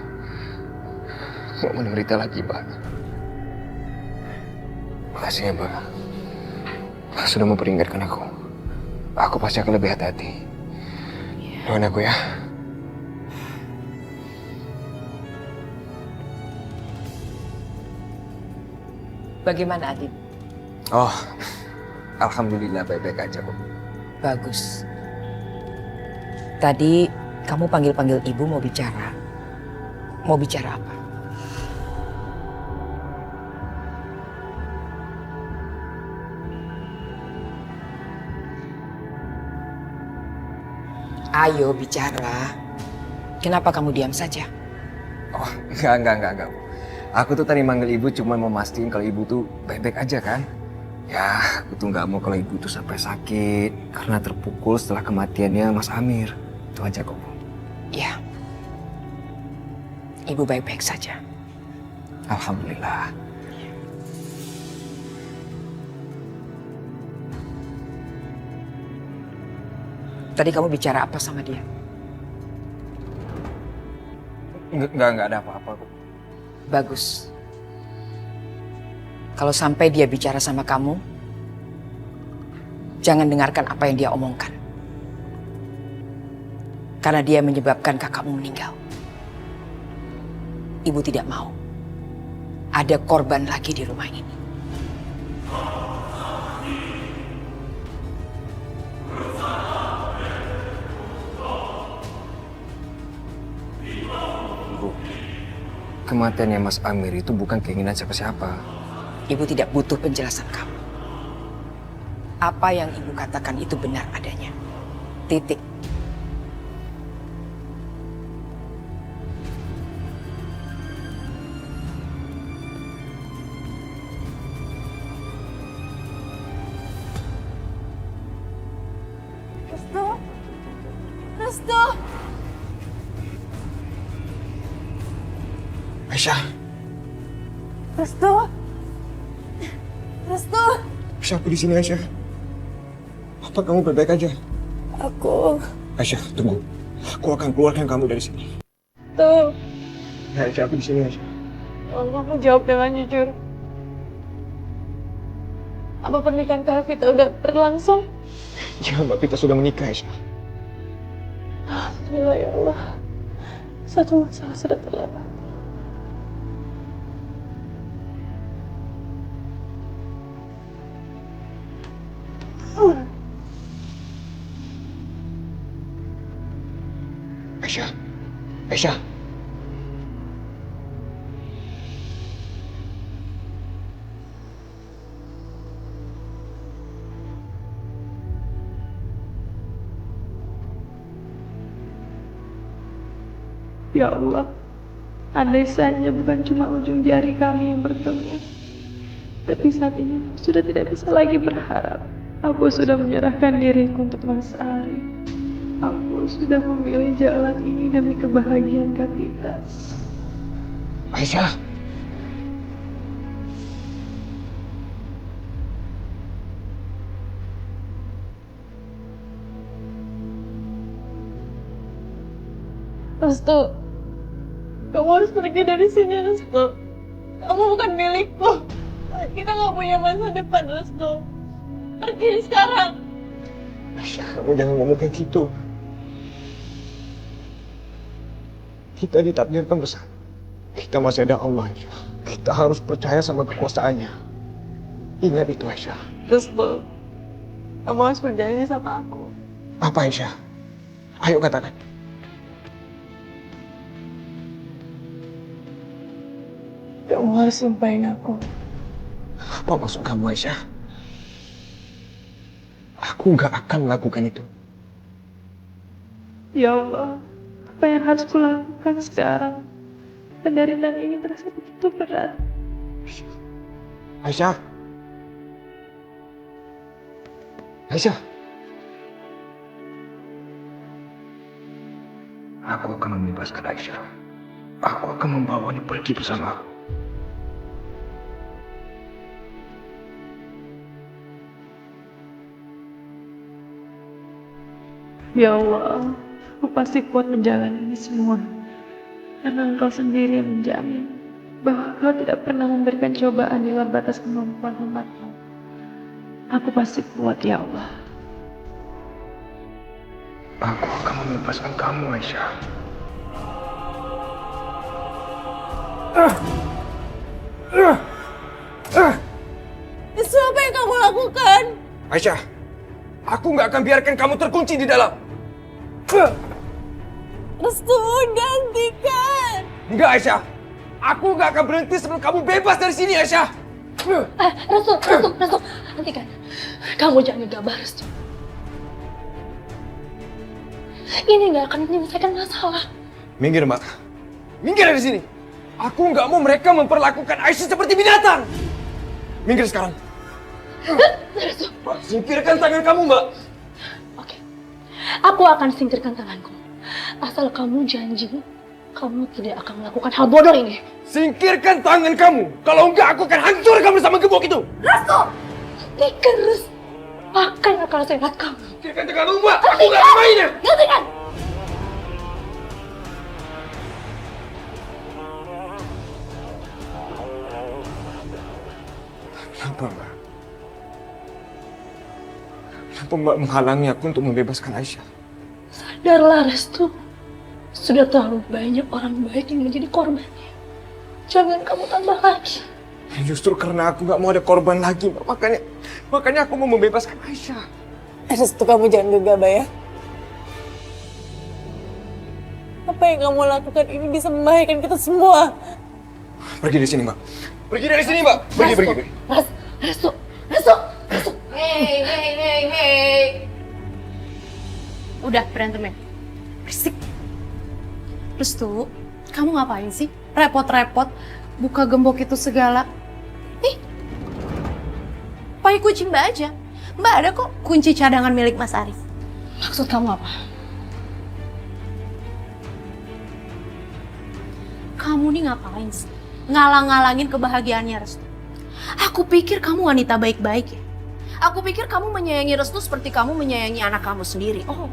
Speaker 3: Nggak mau menderita lagi, Mbak. Makasih ya, Mbak. Sudah memperingatkan aku. Aku pasti akan lebih hati-hati. Doain aku ya.
Speaker 5: Bagaimana Adit?
Speaker 3: Oh, alhamdulillah baik-baik aja kok.
Speaker 5: Bagus. Tadi kamu panggil-panggil ibu mau bicara. Mau bicara apa? Ayo bicara. Kenapa kamu diam saja?
Speaker 3: Oh, enggak. Aku tuh tadi manggil ibu cuma mau mastiin kalau ibu tuh baik-baik aja kan. Ya, aku tuh nggak mau kalau ibu tuh sampai sakit karena terpukul setelah kematiannya Mas Amir. Itu aja kok, Bu.
Speaker 5: Ya. Ibu baik-baik saja.
Speaker 3: Alhamdulillah.
Speaker 5: Tadi kamu bicara apa sama dia?
Speaker 3: Enggak ada apa-apa kok.
Speaker 5: Bagus. Kalau sampai dia bicara sama kamu, jangan dengarkan apa yang dia omongkan. Karena dia menyebabkan kakakmu meninggal. Ibu tidak mau ada korban lagi di rumah ini.
Speaker 3: Kematiannya Mas Amir itu bukan keinginan siapa-siapa.
Speaker 5: Ibu tidak butuh penjelasan kamu. Apa yang ibu katakan itu benar adanya. Titik.
Speaker 9: Restu!
Speaker 3: Aisyah.
Speaker 9: Restu! Restu!
Speaker 3: Aisyah, aku di sini, Aisyah. Apa kamu baik-baik aja?
Speaker 13: Aku...
Speaker 3: Aisyah, tunggu. Aku akan keluarkan kamu dari sini.
Speaker 13: Tuh.
Speaker 3: Ya, Aisyah, aku di sini, Aisyah.
Speaker 13: Kamu jawab dengan jujur. Apa pernikahan Kak Vita udah berlangsung?
Speaker 3: Ya, Mbak Vita sudah menikah, Aisyah.
Speaker 13: Alhamdulillah ya Allah. Satu masalah sudah terlewat.
Speaker 3: Aisyah. Aisyah.
Speaker 13: Ya Allah, andai saja bukan cuma ujung jari kami yang bertemu. Tapi saat ini sudah tidak bisa lagi berharap. Aku sudah menyerahkan diriku untuk Mas Arif. Aku sudah memilih jalan ini demi kebahagiaan Kak Vita.
Speaker 3: Aisyah.
Speaker 13: Restu, Kamu harus pergi dari sini, Restu. Kamu bukan milikku. Kita nggak punya masa depan, Restu. Pergi sekarang.
Speaker 3: Aisyah, kamu jangan ngomong kayak gitu. Kita ditakdirkan besar. Kita masih ada Allah, Aisyah. Kita harus percaya sama kekuasaannya. Ingat itu, Aisyah.
Speaker 13: Restu, kamu harus berjanji sama aku.
Speaker 3: Apa, Aisyah? Ayo katakan.
Speaker 13: Kamu harus sumpahin aku.
Speaker 3: Apa maksud kamu, Aisyah? Aku nggak akan melakukan itu.
Speaker 13: Ya Allah, apa yang harus kulakukan sekarang? Penderitaan ini terasa begitu berat.
Speaker 3: Aisyah. Aisyah. Aku akan membebaskan Aisyah. Aku akan membawanya pergi bersama aku.
Speaker 13: Ya Allah, aku pasti kuat menjalani ini semua. Karena Engkau sendiri yang menjamin bahwa Engkau tidak pernah memberikan cobaan di luar batas kemampuan umat-Mu. Aku pasti kuat, ya Allah.
Speaker 3: Aku akan membebaskan kamu, Aisyah.
Speaker 13: Itu apa yang kamu lakukan?
Speaker 3: Aisyah, aku nggak akan biarkan kamu terkunci di dalam.
Speaker 13: Restu, gantikan.
Speaker 3: Enggak, Aisyah. Aku nggak akan berhenti sebelum kamu bebas dari sini, Aisyah.
Speaker 9: Restu, hentikan. Kamu jangan gegabah, Restu. Ini nggak akan menyelesaikan masalah.
Speaker 3: Minggir, Mbak. Minggir dari sini. Aku nggak mau mereka memperlakukan Aisyah seperti binatang. Minggir sekarang.
Speaker 9: Restu.
Speaker 3: Mbak, singkirkan tangan kamu, Mbak.
Speaker 9: Oke. Aku akan singkirkan tanganku. Asal kamu janji, kamu tidak akan melakukan hal bodoh ini.
Speaker 3: Singkirkan tangan kamu. Kalau enggak, aku akan hancurkan bersama gembok itu.
Speaker 9: Restu! Hentikan, Restu. Pakai akal sehat kamu.
Speaker 3: Singkirkan tanganmu, Mbak. Aku nggak mau mainnya.
Speaker 9: Gantikan!
Speaker 3: Kenapa, Mbak? Kenapa Mbak menghalangi aku untuk membebaskan Aisyah?
Speaker 9: Sadarlah, Restu. Sudah terlalu banyak orang baik yang menjadi korbannya. Jangan kamu tambah lagi.
Speaker 3: Justru karena aku nggak mau ada korban lagi, Mbak. Makanya aku mau membebaskan Aisyah.
Speaker 13: Restu, kamu jangan gegabah ya. Apa yang kamu lakukan ini bisa membahayakan kita semua.
Speaker 3: Pergi dari sini, Mbak. Pergi dari sini, Mbak. Pergi.
Speaker 9: Restu.
Speaker 11: Hey. Udah berantemnya. Berisik. Restu, kamu ngapain sih? Repot-repot buka gembok itu segala. Pakai kunci Mbak aja. Mbak ada kok kunci cadangan milik Mas Arif. Maksud kamu apa? Kamu nih ngapain sih? Ngalang-ngalangin kebahagiaannya Restu. Aku pikir kamu wanita baik-baik ya. Aku pikir kamu menyayangi Restu seperti kamu menyayangi anak kamu sendiri. Oh,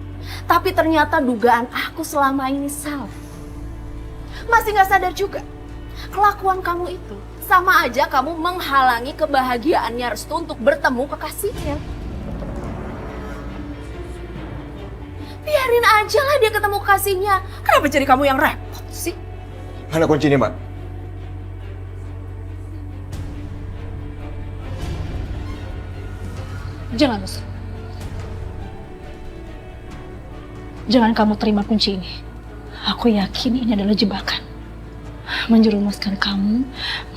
Speaker 11: tapi ternyata dugaan aku selama ini salah. Masih gak sadar juga. Kelakuan kamu itu sama aja kamu menghalangi kebahagiaannya Restu untuk bertemu kekasihnya. Biarin aja lah dia ketemu kekasihnya. Kenapa jadi kamu yang repot sih?
Speaker 3: Mana kuncinya, Mbak?
Speaker 9: Jangan, Restu. Jangan kamu terima kunci ini. Aku yakin ini adalah jebakan. Menjerumuskan kamu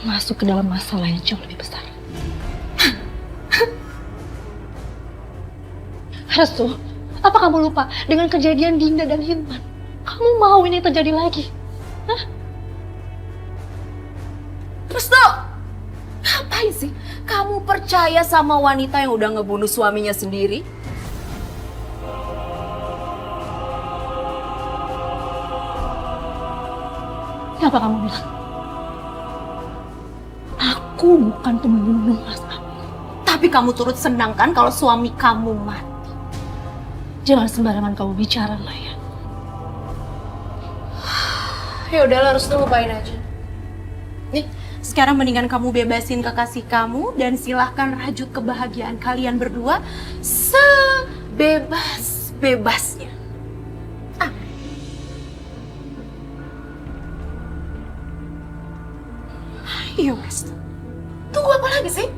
Speaker 9: masuk ke dalam masalah yang jauh lebih besar. Restu, apa kamu lupa dengan kejadian Dinda dan Hilman? Kamu mau ini terjadi lagi? Hah?
Speaker 5: Restu! Ngapain sih? Kamu percaya sama wanita yang udah ngebunuh suaminya sendiri?
Speaker 9: Apa kamu bilang? Aku bukan pembunuh Mas Abi.
Speaker 11: Tapi kamu turut senang kan kalau suami kamu mati?
Speaker 9: Jangan sembarangan kamu bicara, Maya.
Speaker 11: Ya udahlah, harus lupain aja. Nih, sekarang mendingan kamu bebasin kekasih kamu dan silahkan rajut kebahagiaan kalian berdua sebebas-bebasnya. Ayo, Mas. Tunggu apa lagi sih?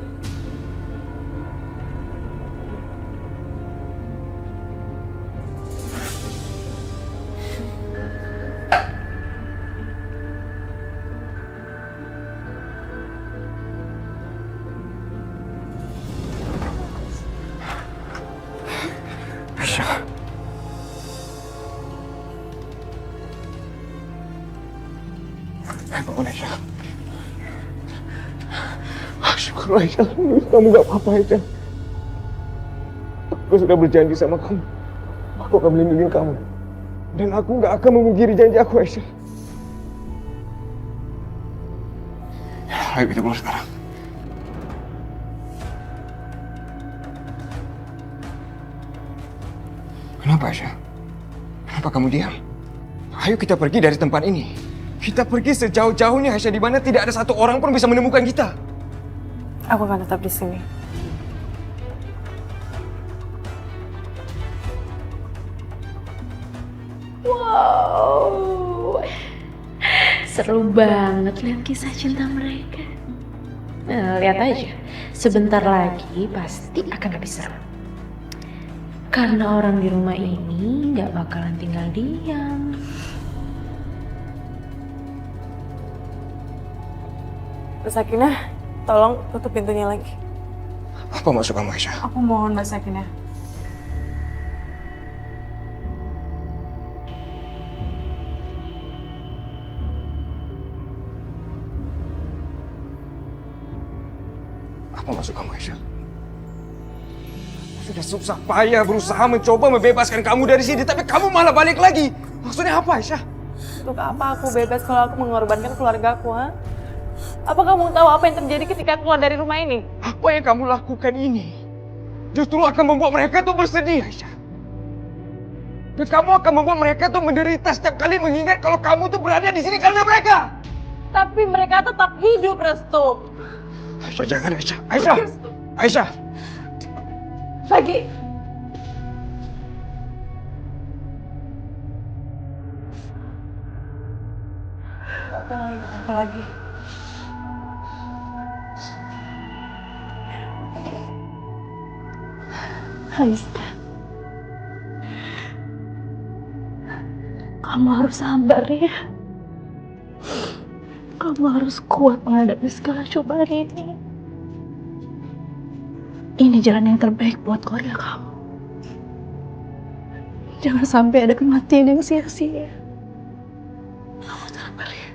Speaker 3: Aisyah. Bangun Aisyah. Syukur Aisyah, kamu gak apa-apa Aisyah. Aku sudah berjanji sama kamu. Aku akan melindungi kamu. Dan aku gak akan memungkiri janji aku Aisyah. Ayo kita pulang sekarang. Kenapa Aisyah? Kenapa kamu diam? Ayo kita pergi dari tempat ini. Kita pergi sejauh-jauhnya Aisyah, di mana tidak ada satu orang pun bisa menemukan kita.
Speaker 7: Aku akan tetap di sini.
Speaker 13: Wow, seru banget lihat kisah cinta mereka. Nah, lihat aja, sebentar lagi pasti akan lebih seru. Karena orang di rumah ini nggak bakalan tinggal diam.
Speaker 7: Mbak Sakinah, tolong tutup pintunya lagi.
Speaker 3: Apa maksud kamu Aisyah?
Speaker 7: Aku mohon Mbak Sakinah.
Speaker 3: Apa maksud kamu Aisyah? Sudah susah payah berusaha mencoba membebaskan kamu dari sini, tapi kamu malah balik lagi. Maksudnya apa Aisyah?
Speaker 7: Untuk apa aku bebas kalau aku mengorbankan keluargaku, ha? Apa kamu tahu apa yang terjadi ketika keluar dari rumah ini?
Speaker 3: Apa yang kamu lakukan ini justru akan membuat mereka tuh bersedih, Aisyah. Dan kamu akan membuat mereka tuh menderita setiap kali mengingat kalau kamu tuh berada di sini karena mereka.
Speaker 7: Tapi mereka tetap hidup, Restu.
Speaker 3: Aisyah, jangan Aisyah. Aisyah! Aisyah!
Speaker 7: Lagi. Apa lagi?
Speaker 13: Aisyah, kamu harus sabar ya. Kamu harus kuat menghadapi segala cobaan ini. Ini jalan yang terbaik buat keluarga kamu. Jangan sampai ada kematian yang sia-sia. Kamu sabar ya.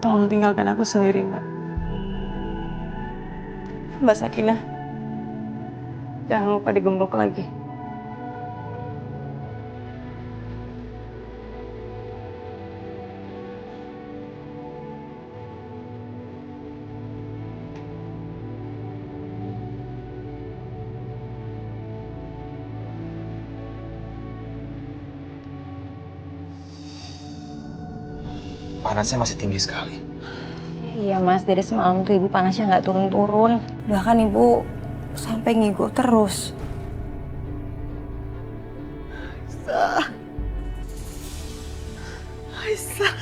Speaker 7: Tolong tinggalkan aku sendiri, Mbak. Mbak Sakinah, jangan lupa digembok lagi.
Speaker 3: Panasnya masih tinggi sekali.
Speaker 7: Iya Mas, dari semalam tuh Ibu panasnya nggak turun-turun. Bahkan Ibu sampai ngigo terus.
Speaker 6: Aisyah. Aisyah.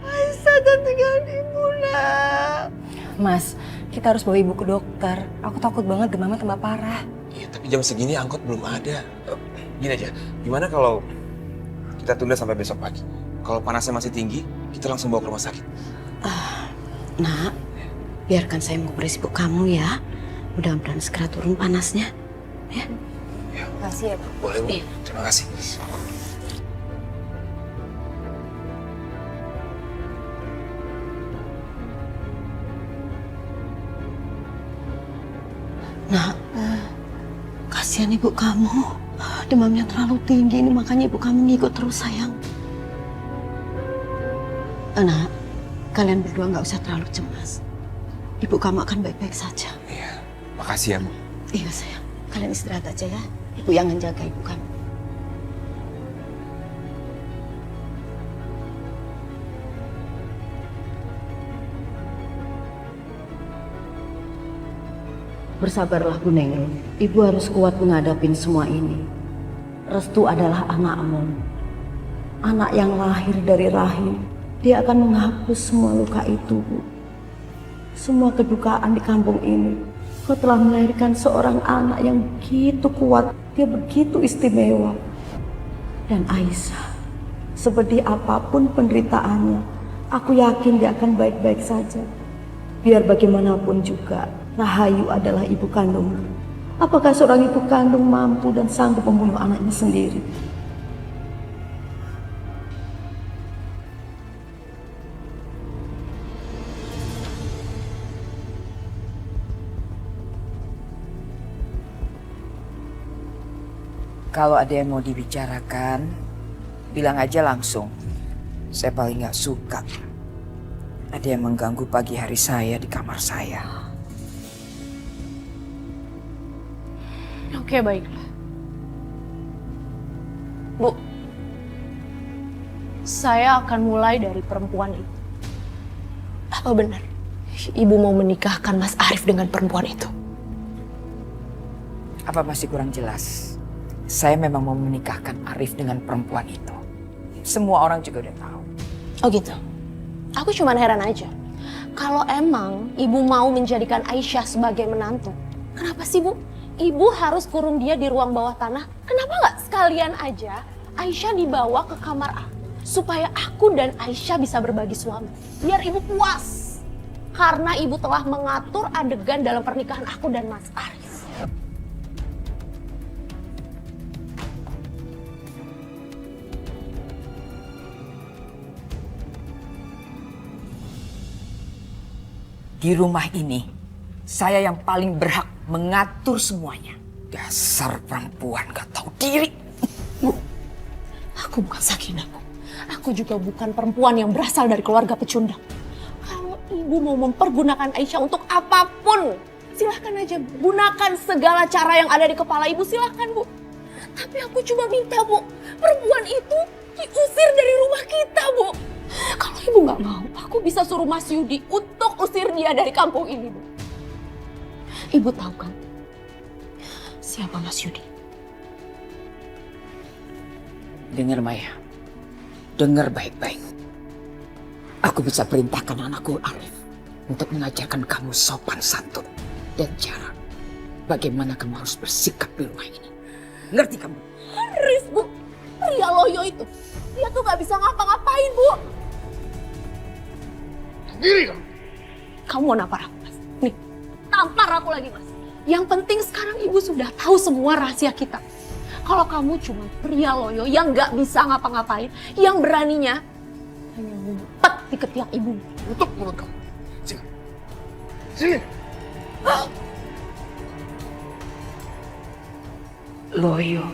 Speaker 6: Aisyah, jangan tinggalin Ibu, nak.
Speaker 7: Mas, kita harus bawa Ibu ke dokter. Aku takut banget demamnya tambah parah.
Speaker 14: Iya, tapi jam segini angkot belum ada. Gini aja, gimana kalau kita tunda sampai besok pagi? Kalau panasnya masih tinggi, kita langsung bawa ke rumah sakit.
Speaker 8: Nak, biarkan saya mengurus ibu kamu ya. Mudah-mudahan segera turun panasnya. Ya.
Speaker 7: Terima kasih ya, Bu.
Speaker 14: Boleh, Bu. Terima kasih.
Speaker 8: Nak, kasihan ibu kamu. Demamnya terlalu tinggi, ini makanya ibu kamu ngikut terus sayang. Nak, kalian berdua nggak usah terlalu cemas. Ibu kamu akan baik-baik saja.
Speaker 14: Iya, makasih ya, Bu.
Speaker 8: Iya sayang, kalian istirahat aja ya. Ibu yang menjaga ibu kamu. Bersabarlah Bu Nengrum. Ibu harus kuat menghadapi semua ini. Restu adalah anakmu. Anak yang lahir dari rahim. Dia akan menghapus semua luka itu, Bu. Semua kedukaan di kampung ini. Kau telah melahirkan seorang anak yang begitu kuat. Dia begitu istimewa. Dan Aisyah, seperti apapun penderitaannya, aku yakin dia akan baik-baik saja. Biar bagaimanapun juga, Rahayu adalah ibu kandungmu. Apakah seorang ibu kandung mampu dan sanggup membunuh anaknya sendiri?
Speaker 5: Kalau ada yang mau dibicarakan, bilang aja langsung. Saya paling nggak suka ada yang mengganggu pagi hari saya di kamar saya.
Speaker 11: Oke, baiklah. Bu, saya akan mulai dari perempuan itu. Apa benar Ibu mau menikahkan Mas Arif dengan perempuan itu?
Speaker 5: Apa masih kurang jelas? Saya memang mau menikahkan Arif dengan perempuan itu. Semua orang juga udah tahu.
Speaker 11: Oh gitu? Aku cuma heran aja. Kalau emang Ibu mau menjadikan Aisyah sebagai menantu, kenapa sih Bu? Ibu harus kurung dia di ruang bawah tanah. Kenapa nggak sekalian aja Aisyah dibawa ke kamar aku, supaya aku dan Aisyah bisa berbagi suami. Biar Ibu puas. Karena Ibu telah mengatur adegan dalam pernikahan aku dan Mas Arif.
Speaker 5: Di rumah ini, saya yang paling berhak mengatur semuanya. Dasar perempuan gak tahu diri.
Speaker 11: Bu, aku bukan Sakinah, Bu. Aku juga bukan perempuan yang berasal dari keluarga pecundang. Kalau Ibu mau mempergunakan Aisyah untuk apapun, silahkan aja, Bu. Gunakan segala cara yang ada di kepala Ibu, silahkan, Bu. Tapi aku cuma minta, Bu, perempuan itu diusir dari rumah kita, Bu. Kalau Ibu nggak mau, aku bisa suruh Mas Yudi untuk usir dia dari kampung ini, Bu. Ibu tahu kan siapa Mas Yudi?
Speaker 5: Dengar Maya, dengar baik-baik. Aku bisa perintahkan anakku Arif untuk mengajarkan kamu sopan santun dan cara bagaimana kamu harus bersikap di rumah ini. Ngerti kamu?
Speaker 11: Arif, Bu, pria loyo itu, dia tuh nggak bisa ngapa-ngapain, Bu.
Speaker 1: Diri kamu.
Speaker 11: Kamu mau nampar aku, Mas? Nih, tampar aku lagi, Mas. Yang penting sekarang Ibu sudah tahu semua rahasia kita. Kalau kamu cuma pria loyo yang nggak bisa ngapa-ngapain, yang beraninya hanya ngumpet di ketiak Ibu.
Speaker 1: Tutup mulut kamu. Sini. Sini.
Speaker 5: Loyo,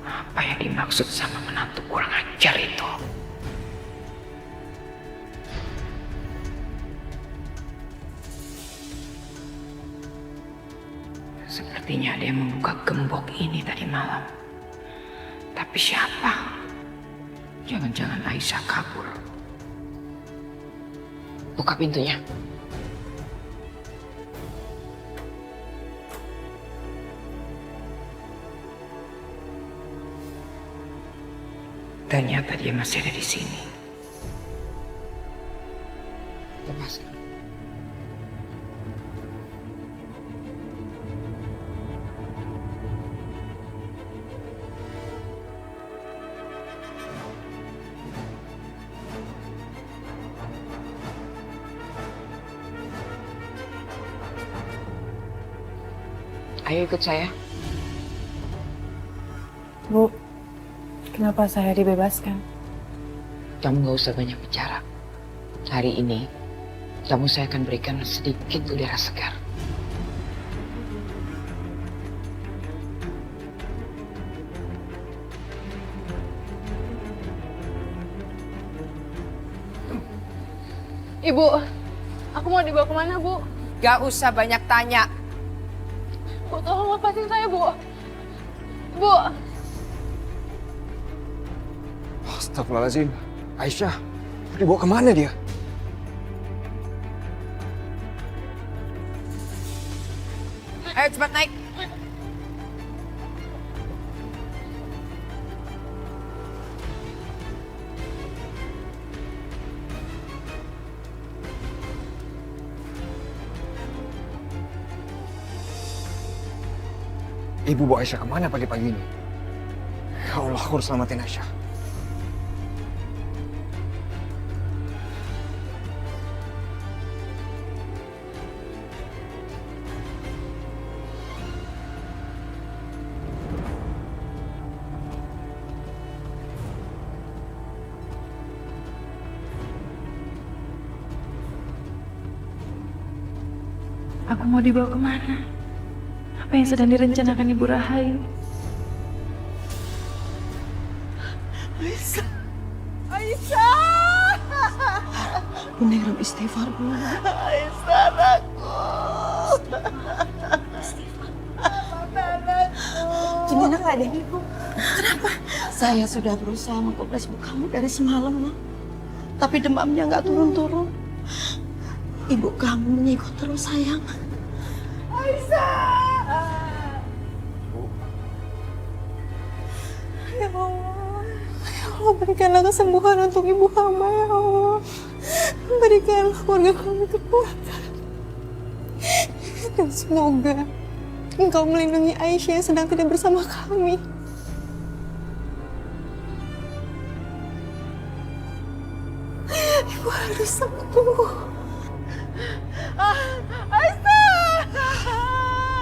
Speaker 5: apa yang dimaksud sama menantu kurang ajar itu? Sepertinya ada yang membuka gembok ini tadi malam. Tapi siapa? Jangan-jangan Aisyah kabur. Buka pintunya. Ternyata dia masih ada di sini. Lepaskan. Ayo ikut saya.
Speaker 13: Bu, kenapa saya dibebaskan?
Speaker 5: Kamu gak usah banyak bicara. Hari ini, kamu saya akan berikan sedikit udara segar.
Speaker 9: Ibu, aku mau dibawa kemana, Bu?
Speaker 5: Gak usah banyak tanya.
Speaker 9: Bu, tolong lepasin saya, Bu. Bu.
Speaker 3: Astagfirullahaladzim. Aisyah, dibawa kemana dia?
Speaker 5: Ayo cepat naik.
Speaker 3: Ibu bawa Aisyah kemana pagi-pagi ini? Ya Allah, aku harus selamatin Aisyah.
Speaker 13: Aku mau dibawa kemana? Apa yang sedang direncanakan Ibu Rahayu?
Speaker 6: Aisyah. Aisyah.
Speaker 8: Bunda Rom istighfar, Bu.
Speaker 6: Aisyah, anakku.
Speaker 8: Gimana keadaan Ibu? Kenapa? Saya sudah berusaha mengkoples Ibu kamu dari semalam, loh. Tapi demamnya nggak turun-turun. Ibu kamu mengikut terus, sayang.
Speaker 6: Aisyah. Ya Allah. Ya Allah, berikanlah kesembuhan untuk ibu hamba, ya Allah. Berikanlah keluarga kami kekuatan. Dan semoga Engkau melindungi Aisyah yang sedang tidak bersama kami. Ibu harus sembuh. Aisyah!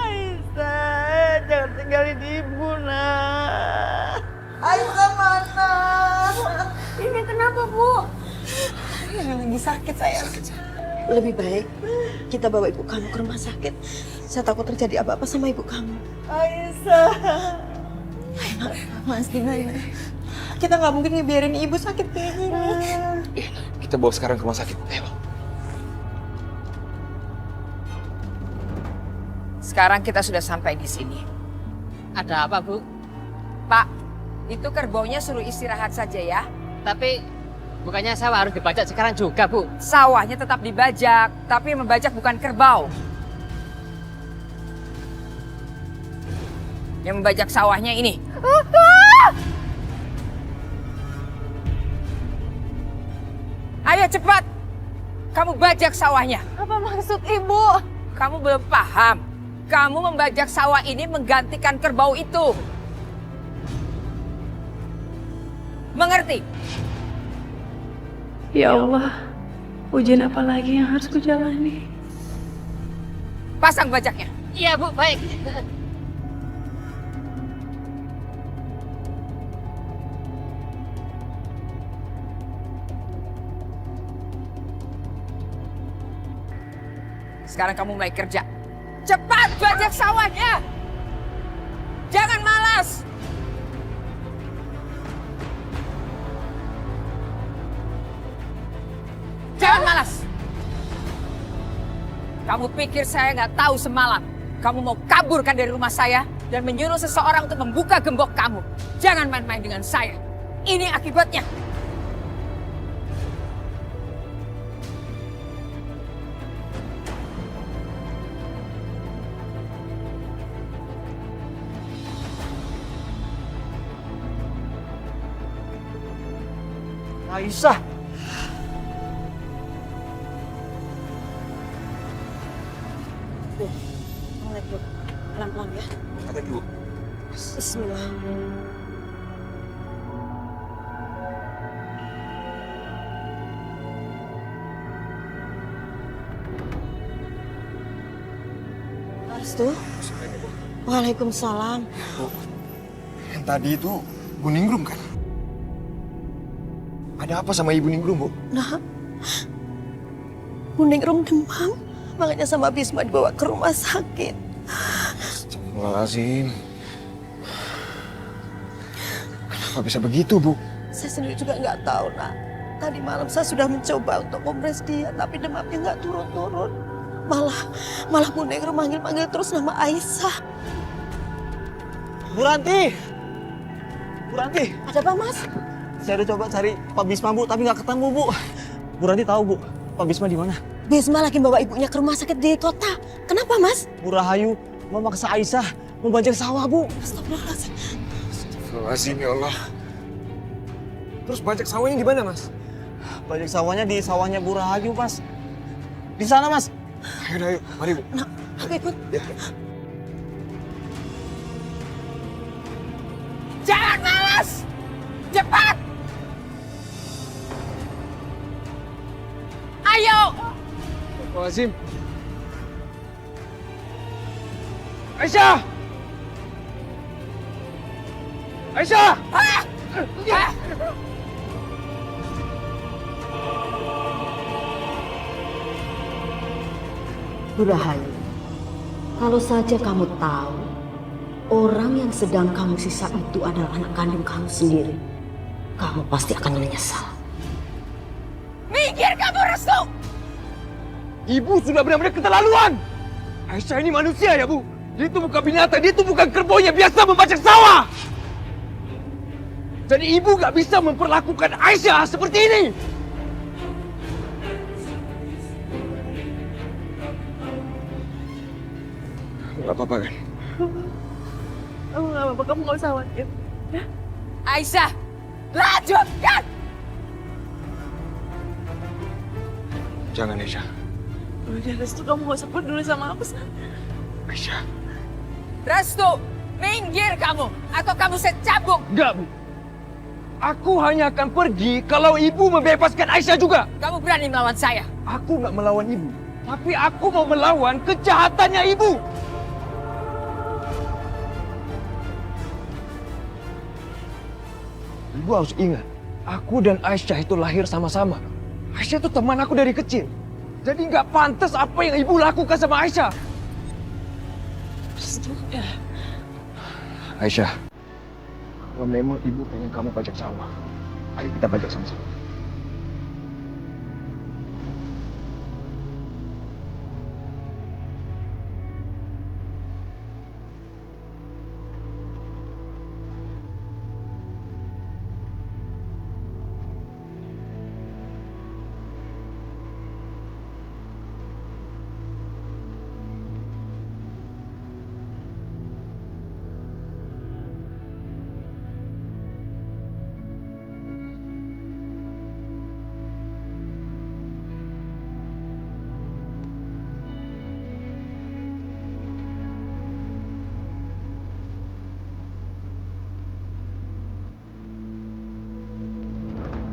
Speaker 6: Aisyah, jangan tinggalin ibu, nak. Aisyah mana? Ini kenapa, Bu? Ini lagi sakit, sayang.
Speaker 8: Lebih baik kita bawa ibu kamu ke rumah sakit. Saya takut terjadi apa-apa sama ibu kamu.
Speaker 6: Aisyah.
Speaker 8: Mas, gimana?
Speaker 6: Kita nggak mungkin ngebiarin ibu sakit kayak gini.
Speaker 3: Kita bawa sekarang ke rumah sakit. Ayo.
Speaker 5: Sekarang kita sudah sampai di sini.
Speaker 15: Ada apa, Bu?
Speaker 5: Pak, itu kerbaunya suruh istirahat saja ya.
Speaker 15: Tapi bukannya sawah harus dibajak sekarang juga, Bu?
Speaker 5: Sawahnya tetap dibajak, tapi yang membajak bukan kerbau. Yang membajak sawahnya ini. Ayo cepat, kamu bajak sawahnya.
Speaker 9: Apa maksud Ibu?
Speaker 5: Kamu belum paham. Kamu membajak sawah ini menggantikan kerbau itu. Mengerti?
Speaker 13: Ya Allah, ujian apa lagi yang harus kujalani?
Speaker 5: Pasang bajaknya.
Speaker 15: Iya, Bu, baik.
Speaker 5: Sekarang kamu mulai kerja. Cepat bajak sawahnya. Jangan malas. Jangan malas. Kamu pikir saya nggak tahu semalam kamu mau kaburkan dari rumah saya dan menyuruh seseorang untuk membuka gembok kamu. Jangan main-main dengan saya. Ini akibatnya.
Speaker 6: Aisyah.
Speaker 8: Mulai, Bu. Pelan-pelan ya.
Speaker 3: Ada dulu.
Speaker 8: Bismillah. Restu. Waalaikumsalam.
Speaker 3: Bu, yang tadi itu Bu Ningrum kan? Ada apa sama Ibu Ningrum, Bu?
Speaker 8: Nah, Bu Ningrum demam. Makanya sama Bisma dibawa ke rumah sakit.
Speaker 3: Astagfirullahaladzim. Kenapa bisa begitu, Bu?
Speaker 8: Saya sendiri juga nggak tahu, nak. Tadi malam saya sudah mencoba untuk kompres dia, tapi demamnya nggak turun-turun. Malah Bu Negro manggil-manggil terus nama Aisyah.
Speaker 6: Bu Ranti! Bu Ranti!
Speaker 8: Ada apa, Mas?
Speaker 6: Saya udah coba cari Pak Bisma, Bu, tapi nggak ketemu, Bu. Bu Ranti tahu, Bu, Pak Bisma di mana?
Speaker 8: Bisma lagi bawa ibunya ke rumah sakit di kota. Kenapa, Mas?
Speaker 6: Bu Rahayu memaksa Aisyah membajak sawah, Bu.
Speaker 8: Astagfirullahaladzim.
Speaker 3: Astagfirullahaladzim, ya Allah. Terus bajak sawahnya di mana, Mas?
Speaker 6: Bajak sawahnya di sawahnya Bu Rahayu, Mas. Di sana, Mas.
Speaker 3: Ayo, mari, Bu.
Speaker 8: Nah, aku ikut.
Speaker 5: Jangan malas! Cepat! Ayo!
Speaker 3: Astagfirullahaladzim. Aisyah! Aisyah!
Speaker 5: Ah! Ah!
Speaker 8: Bu Rahayu, kalau saja kamu tahu orang yang sedang kamu siksa itu adalah anak kandung kamu sendiri, kamu pasti akan menyesal.
Speaker 5: Minggir kamu, Restu!
Speaker 3: Ibu sudah benar-benar keterlaluan. Aisyah ini manusia ya, Bu. Dia itu bukan binatang, dia itu bukan kerbau yang biasa membajak sawah. Jadi ibu gak bisa memperlakukan Aisyah seperti ini. Gak apa-apa kan?
Speaker 13: Kamu gak apa-apa, kamu gak usah khawatir. Ya?
Speaker 5: Aisyah, lanjutkan!
Speaker 3: Jangan, Aisyah.
Speaker 13: Udah, Restu, kamu gak usah peduli sama aku sekarang.
Speaker 3: Aisyah.
Speaker 5: Restu, minggir kamu, atau kamu saya cabuk.
Speaker 3: Enggak, Bu. Aku hanya akan pergi kalau ibu membebaskan Aisyah juga.
Speaker 5: Kamu berani melawan saya?
Speaker 3: Aku nggak melawan ibu, tapi aku mau melawan kejahatannya ibu. Ibu harus ingat, aku dan Aisyah itu lahir sama-sama. Aisyah itu teman aku dari kecil. Jadi nggak pantas apa yang ibu lakukan sama Aisyah. Aisyah, kalau memang ibu pengen kamu bajak sawah, ayo kita bajak sama-sama.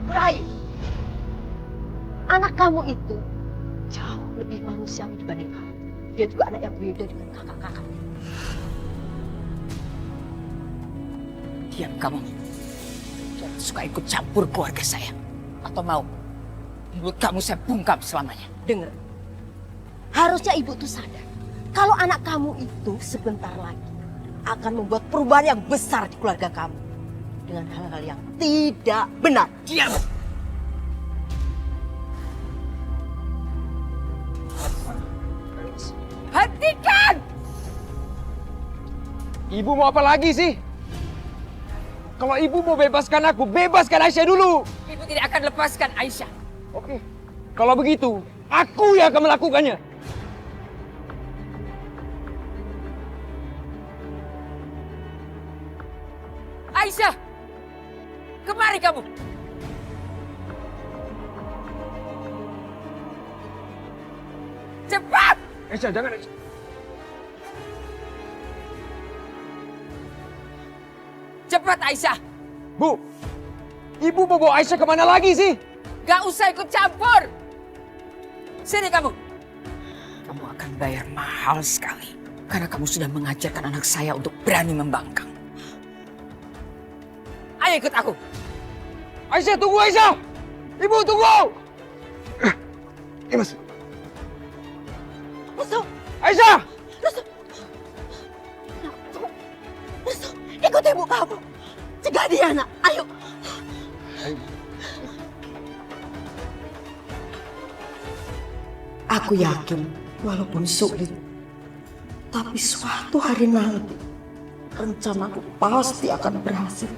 Speaker 8: Rai, anak kamu itu jauh lebih manusiawi dibanding kamu. Dia juga anak yang beda dengan kakak-kakaknya.
Speaker 5: Diam kamu. Jangan suka ikut campur keluarga saya. Atau mau mulut kamu saya bungkam selamanya.
Speaker 8: Dengar, harusnya ibu tuh sadar kalau anak kamu itu sebentar lagi akan membuat perubahan yang besar di keluarga kamu dengan hal-hal yang tidak benar.
Speaker 5: Diam! Hentikan!
Speaker 3: Ibu mau apa lagi sih? Kalau ibu mau bebaskan aku, bebaskan Aisyah dulu.
Speaker 5: Ibu tidak akan lepaskan Aisyah.
Speaker 3: Oke, kalau begitu, aku yang akan melakukannya.
Speaker 5: Aisyah! Kemari kamu! Cepat!
Speaker 3: Aisyah, jangan Aisyah.
Speaker 5: Cepat Aisyah!
Speaker 3: Bu, ibu mau bawa Aisyah kemana lagi sih?
Speaker 5: Gak usah ikut campur! Sini kamu! Kamu akan bayar mahal sekali. Karena kamu sudah mengajarkan anak saya untuk berani membangkang. Ayo ikut aku!
Speaker 3: Aisyah, tunggu Aisyah! Ibu, tunggu! Mas.
Speaker 8: Restu!
Speaker 3: Aisyah!
Speaker 8: Restu! Restu, ikut ibu kamu. Cegah dia, nak. Ayo. Aku yakin walaupun sulit, tapi suatu hari nanti rencanaku pasti akan berhasil.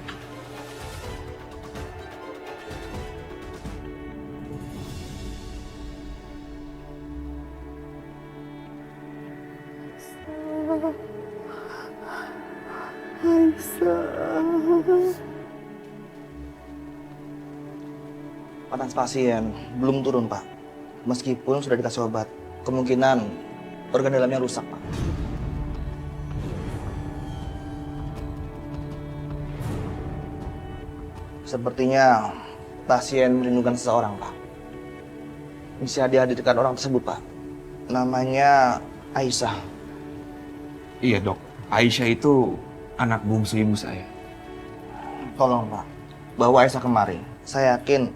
Speaker 2: Panas pasien belum turun, Pak. Meskipun sudah dikasih obat, kemungkinan organ dalamnya rusak, Pak. Sepertinya pasien merindukan seseorang, Pak. Bisa dihadirkan orang tersebut, Pak. Namanya Aisyah.
Speaker 14: Iya dok, Aisyah itu anak bungsu ibu saya.
Speaker 2: Tolong, Pak, bawa Aisyah kemari. Saya yakin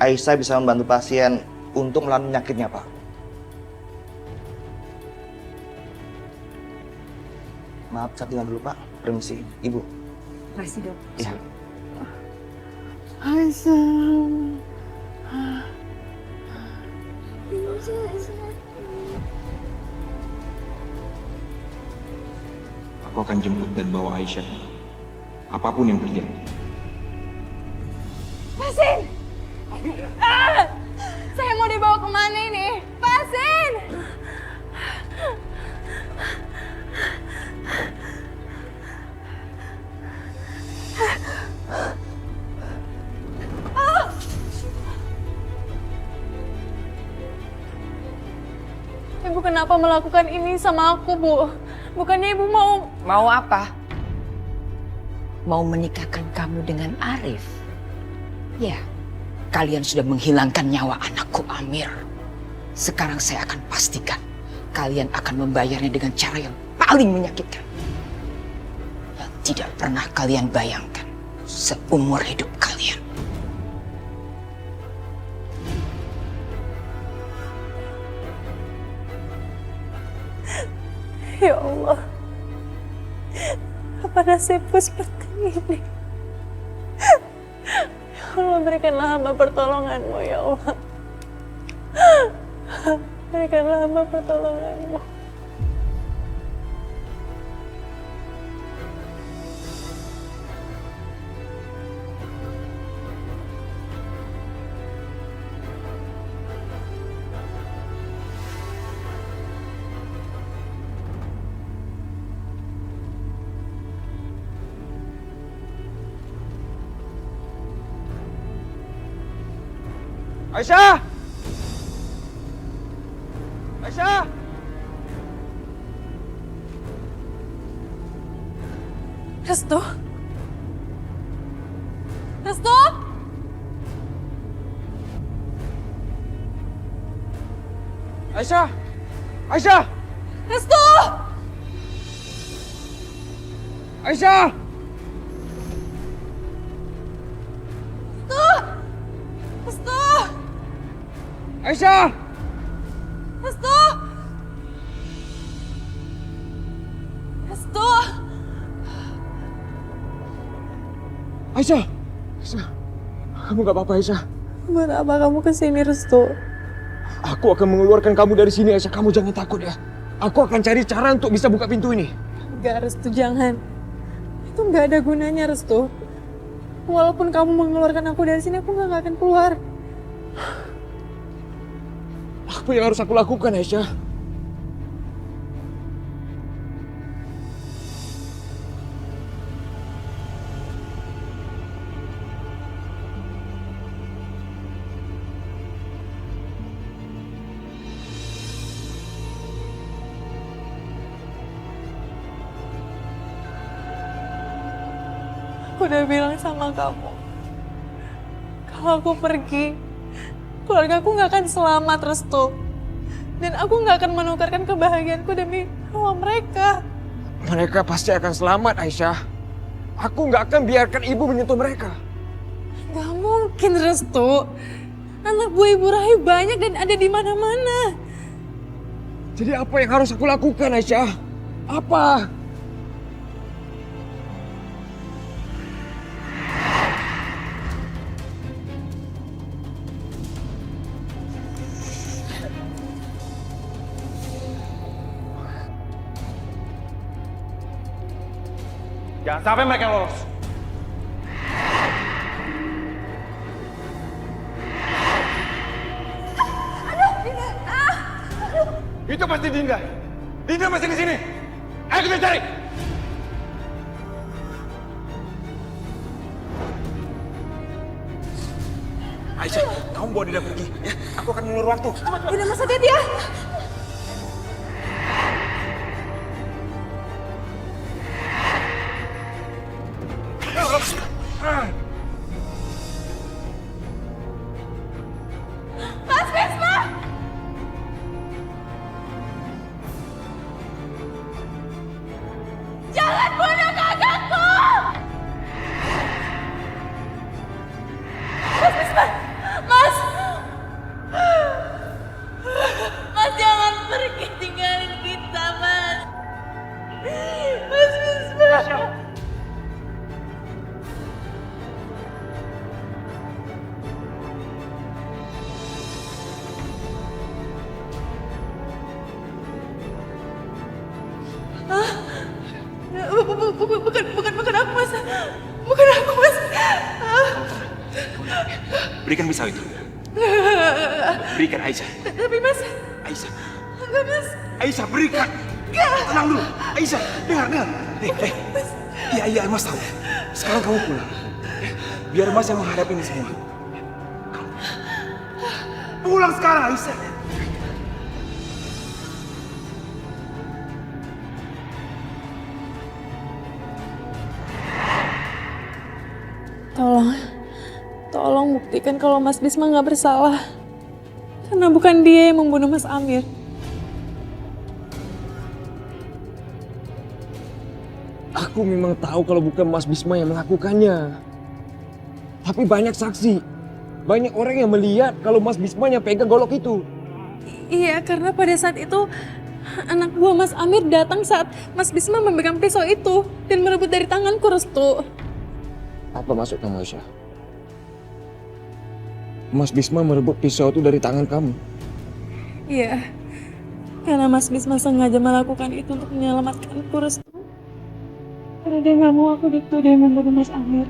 Speaker 2: Aisyah bisa membantu pasien untuk melawan penyakitnya, Pak. Maaf, saya tinggal dulu, Pak. Permisi, Ibu.
Speaker 7: Makasih, Dok.
Speaker 2: Iya.
Speaker 14: Aku akan jemput dan bawa Aisyah. Apapun yang terjadi.
Speaker 9: Pasin! Saya mau dibawa kemana ini? Pasin! Ibu kenapa melakukan ini sama aku, Bu? Bukannya Ibu mau...
Speaker 5: Mau apa? Mau menikahkan kamu dengan Arif? Ya, kalian sudah menghilangkan nyawa anakku Amir. Sekarang saya akan pastikan kalian akan membayarnya dengan cara yang paling menyakitkan. Yang tidak pernah kalian bayangkan seumur hidup kalian.
Speaker 9: Ya Allah, apa nasibku seperti ini? Ya Allah, berikanlah hamba pertolonganmu, ya Allah. Berikanlah hamba pertolonganmu.
Speaker 3: Aisyah! Aisyah!
Speaker 9: Restu? Restu?
Speaker 3: Aisyah! Aisyah!
Speaker 9: Restu!
Speaker 3: Aisyah!
Speaker 9: Restu!
Speaker 3: Aisyah!
Speaker 9: Restu! Restu!
Speaker 3: Aisyah! Aisyah! Kamu gak apa-apa, Aisyah?
Speaker 9: Buat apa kamu kesini, Restu?
Speaker 3: Aku akan mengeluarkan kamu dari sini, Aisyah. Kamu jangan takut ya. Aku akan cari cara untuk bisa buka pintu ini.
Speaker 9: Enggak, Restu, jangan. Itu nggak ada gunanya, Restu. Walaupun kamu mengeluarkan aku dari sini, aku nggak akan keluar.
Speaker 3: Apa yang harus aku lakukan, Aisyah?
Speaker 9: Aku udah bilang sama kamu, kalau aku pergi, keluarga aku nggak akan selamat, Restu. Dan aku nggak akan menukarkan kebahagiaanku demi nyawa mereka.
Speaker 3: Mereka pasti akan selamat, Aisyah. Aku nggak akan biarkan ibu menyentuh mereka.
Speaker 9: Gak mungkin, Restu. Anak buah Ibu Rahim banyak dan ada di mana-mana.
Speaker 3: Jadi apa yang harus aku lakukan, Aisyah? Apa? Jangan sampai mereka lolos. Itu pasti Dinda. Dinda masih di sini. Ayo kita cari. Aisyah, kamu bawa Dinda pergi. Ya, aku akan mengulur waktu.
Speaker 7: Udah Mas, hati-hati ya.
Speaker 9: Mas Bisma! Jangan bunuh kakakku! Mas Bisma! Mas! Mas jangan pergi tinggalin kita, Mas! Mas Bisma! Bukan aku, Mas. Bukan aku, Mas.
Speaker 14: Berikan pisau itu. Berikan Aisyah.
Speaker 9: Tapi, Mas.
Speaker 14: Aisyah.
Speaker 9: Enggak, Mas.
Speaker 14: Aisyah, berikan.
Speaker 9: Enggak.
Speaker 14: Tenang dulu. Aisyah, dengar. Iya, Mas tahu. Sekarang kamu pulang. Biar Mas yang menghadapi ini semua. Pulang sekarang, Aisyah.
Speaker 13: Tolong buktikan kalau Mas Bisma nggak bersalah. Karena bukan dia yang membunuh Mas Amir.
Speaker 3: Aku memang tahu kalau bukan Mas Bisma yang melakukannya. Tapi banyak saksi. Banyak orang yang melihat kalau Mas Bisma yang pegang golok itu.
Speaker 13: Iya, karena pada saat itu anak buah Mas Amir datang saat Mas Bisma memegang pisau itu dan merebut dari tanganku, Restu.
Speaker 3: Apa maksud kamu, Aisyah? Mas Bisma merebut pisau itu dari tangan kamu.
Speaker 13: Iya, karena Mas Bisma sengaja melakukan itu untuk menyelamatkanku, Restu. Karena dia nggak mau aku dituduh membunuh Mas Amir.